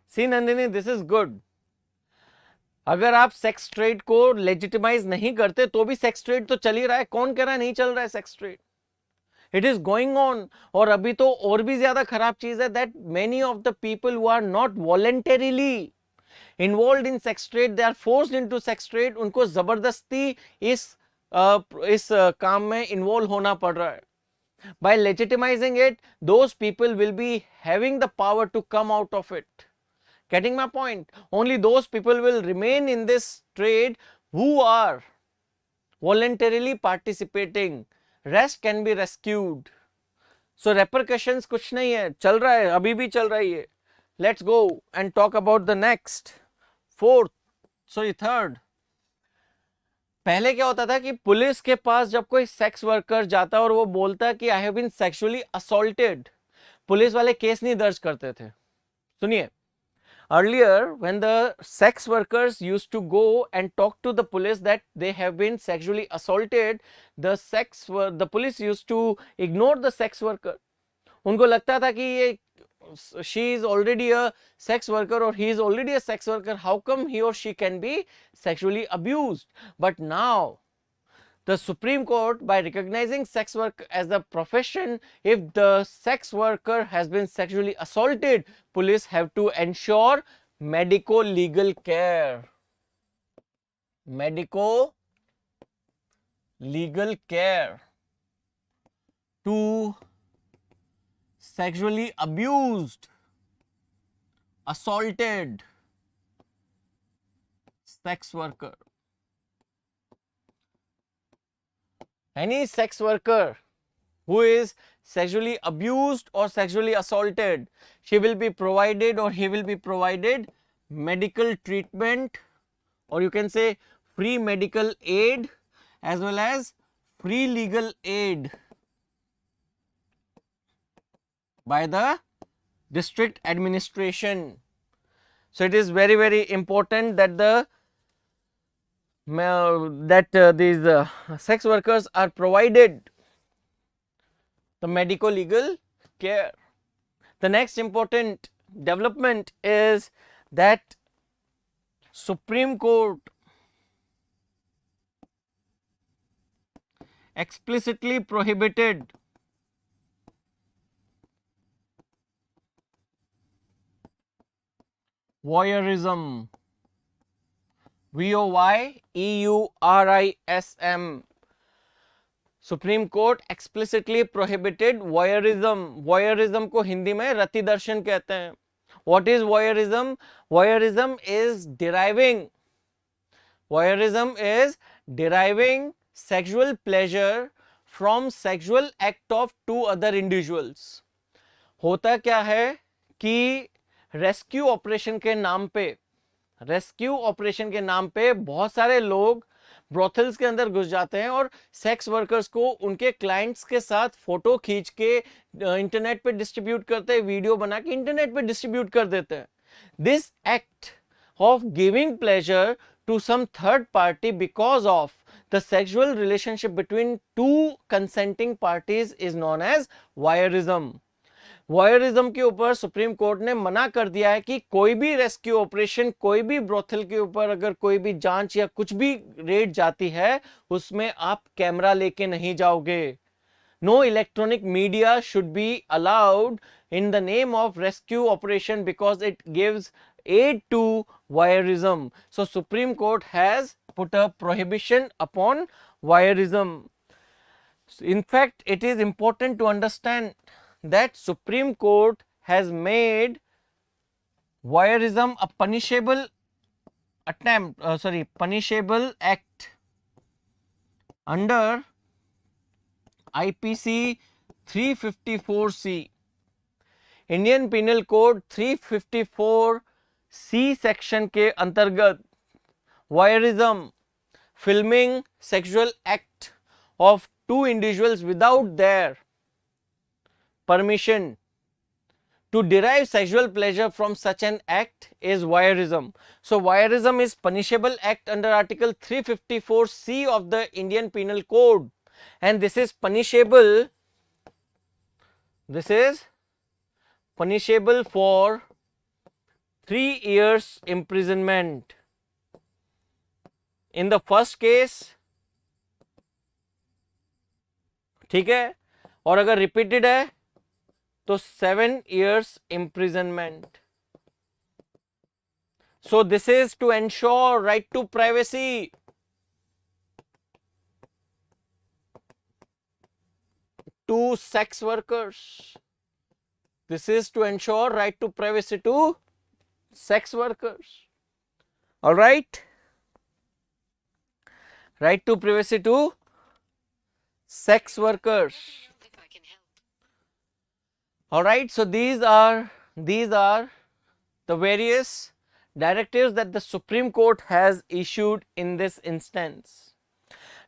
See Nandini, this is good. अगर आप sex trade को legitimise नहीं करते तो भी sex trade तो चल ही रहा है. कौन कह रहा है नहीं चल रहा है sex trade? It is going on. और अभी तो और भी ज्यादा खराब चीज है that many of the people who are not voluntarily involved in sex trade, they are forced into sex trade. उनको जबरदस्ती इस काम में इन्वॉल्व होना पड़ रहा है. By legitimizing it, those people will be having the power to come out of it. Getting my point? Only those people will remain in this trade who are voluntarily participating. Rest can be rescued. So repercussions कुछ नहीं है, चल रहा है, अभी भी चल रही है. Let's go and talk about the next. Third. पहले क्या होता था कि पुलिस के पास जब कोई सेक्स वर्कर जाता और वो बोलता कि I have been sexually assaulted, police वाले केस नहीं दर्ज करते थे. सुनिए, Earlier, when the sex workers used to go and talk to the police that they have been sexually assaulted, the police used to ignore the sex worker. उनको लगता था कि ये she is already a sex worker or he is already a sex worker, how come he or she can be sexually abused? But now the Supreme Court, by recognizing sex work as a profession, if the sex worker has been sexually assaulted, police have to ensure medico-legal care. Medico-legal care to sexually abused, assaulted sex worker. Any sex worker who is sexually abused or sexually assaulted, she will be provided or he will be provided medical treatment, or you can say free medical aid as well as free legal aid by the district administration. So it is very, very important that these sex workers are provided the medico-legal care. The next important development is that Supreme Court explicitly prohibited voyeurism. VOYEURISM. Supreme court explicitly prohibited voyeurism. Voyeurism को हिंदी में रति दर्शन कहते हैं. What is voyeurism? Voyeurism is deriving sexual pleasure from sexual act of two other individuals. होता क्या है कि rescue operation के नाम पे बहुत सारे लोग ब्रोथल्स के अंदर घुस जाते हैं और सेक्स वर्कर्स को उनके क्लाइंट्स के साथ फोटो खींच के इंटरनेट पे डिस्ट्रीब्यूट करते हैं, वीडियो बना के इंटरनेट पे डिस्ट्रीब्यूट कर देते हैं. This act of giving pleasure to some third party because of the sexual relationship between two consenting parties is known as voyeurism. Voyeurism के ऊपर सुप्रीम कोर्ट ने मना कर दिया है कि कोई भी रेस्क्यू ऑपरेशन, कोई भी ब्रोथल के ऊपर अगर कोई भी जांच या कुछ भी रेड जाती है उसमें आप कैमरा लेके नहीं जाओगे. No electronic media should be allowed in the name of rescue operation because it gives aid to voyeurism. So Supreme Court has put a prohibition upon voyeurism. In fact, it is important to understand that Supreme Court has made voyeurism a punishable act under IPC 354C. Indian penal code 354C section के अंतर्गत voyeurism, filming sexual act of two individuals without their permission to derive sexual pleasure from such an act is voyeurism. So voyeurism is punishable act under article 354C of the Indian Penal Code, and this is punishable for 3 years imprisonment in the first case. ठीक है, और अगर repeated है तो 7 years imprisonment. So this is to ensure right to privacy. To sex workers. This is to ensure right to privacy to sex workers. All right. Right to privacy to sex workers. All right, so these are the various directives that the Supreme Court has issued in this instance.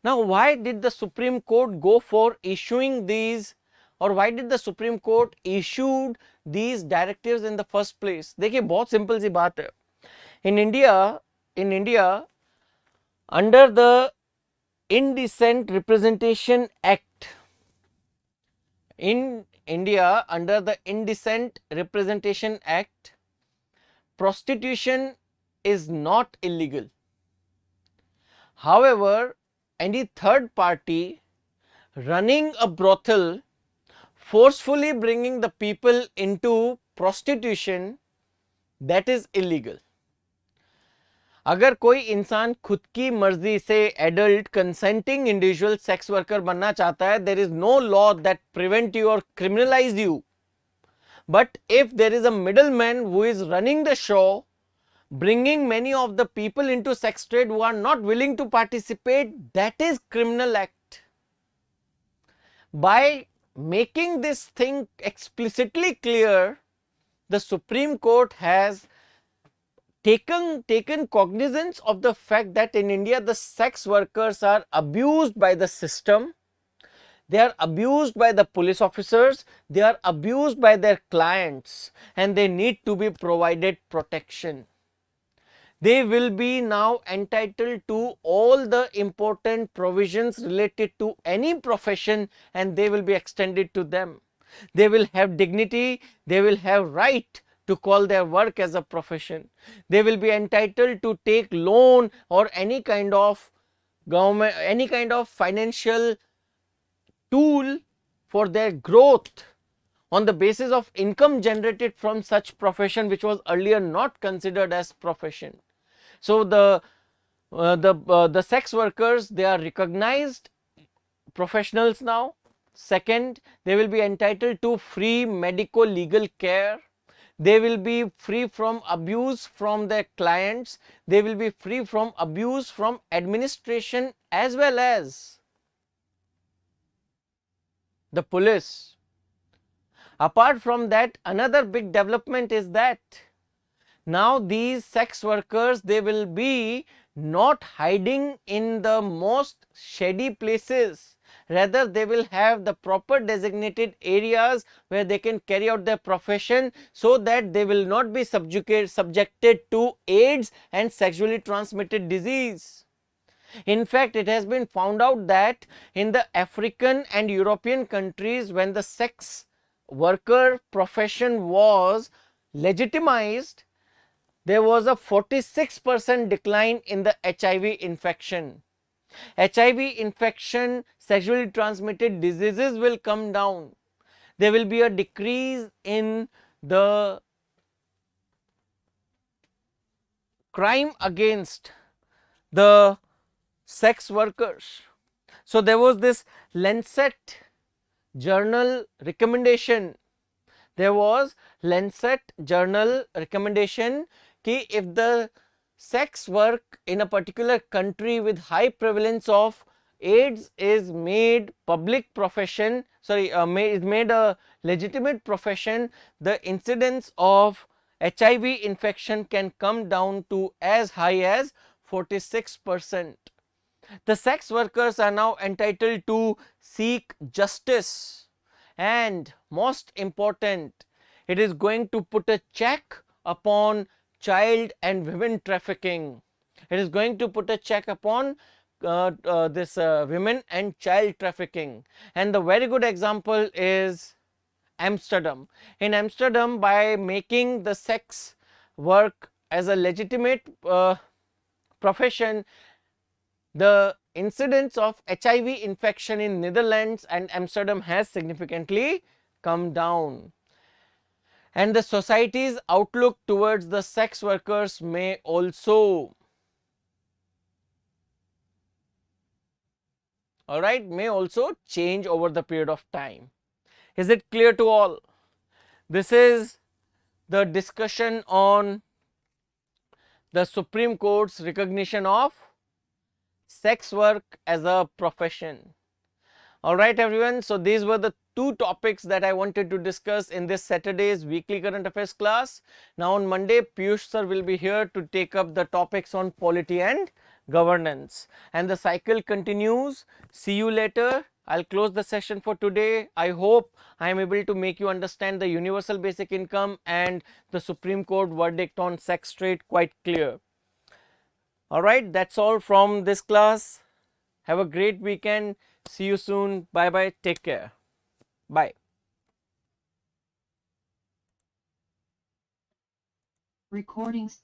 Now, why did the Supreme Court go for issuing these, or why did the Supreme Court issued these directives in the first place? देखिए बहुत simple सी बात है. In India, under the Indecent Representation Act, in India, under the Indecent Representation Act, prostitution is not illegal. However, any third party running a brothel, forcefully bringing the people into prostitution, that is illegal. अगर कोई इंसान खुद की मर्जी से adult consenting individual sex worker बनना चाहता है, there is no law that prevent you or criminalise you. But if there is a middleman who is running the show, bringing many of the people into sex trade who are not willing to participate, that is criminal act. By making this thing explicitly clear, the Supreme Court has taken cognizance of the fact that in India the sex workers are abused by the system, they are abused by the police officers, they are abused by their clients, and they need to be provided protection. They will be now entitled to all the important provisions related to any profession, and they will be extended to them. They will have dignity, they will have right to call their work as a profession. They will be entitled to take loan or any kind of government, any kind of financial tool for their growth on the basis of income generated from such profession which was earlier not considered as profession. So the sex workers, they are recognized professionals now. Second, they will be entitled to free medico legal care. They will be free from abuse from their clients. They will be free from abuse from administration as well as the police. Apart from that, another big development is that now these sex workers, they will be not hiding in the most shady places. Rather, they will have the proper designated areas where they can carry out their profession, so that they will not be subjected to AIDS and sexually transmitted disease. In fact, it has been found out that in the African and European countries, when the sex worker profession was legitimized, there was a 46% decline in the HIV infection. HIV infection, sexually transmitted diseases will come down. There will be a decrease in the crime against the sex workers. So there was this Lancet journal recommendation. There was Lancet journal recommendation कि if the sex work in a particular country with high prevalence of AIDS is made public profession, is made a legitimate profession, the incidence of HIV infection can come down to as high as 46%. The sex workers are now entitled to seek justice, and most important, it is going to put a check upon child and women trafficking. It is going to put a check upon this women and child trafficking. And the very good example is Amsterdam. In Amsterdam, by making the sex work as a legitimate profession, the incidence of HIV infection in Netherlands and Amsterdam has significantly come down. And the society's outlook towards the sex workers may also, may also change over the period of time. Is it clear to all? This is the discussion on the Supreme Court's recognition of sex work as a profession. Alright everyone, so these were the two topics that I wanted to discuss in this Saturday's weekly current affairs class. Now on Monday, Piyush sir will be here to take up the topics on polity and governance. And the cycle continues. See you later. I'll close the session for today. I hope I am able to make you understand the universal basic income and the Supreme Court verdict on sex trade quite clear. Alright, that's all from this class. Have a great weekend. See you soon. Bye bye. Take care. Bye. Recordings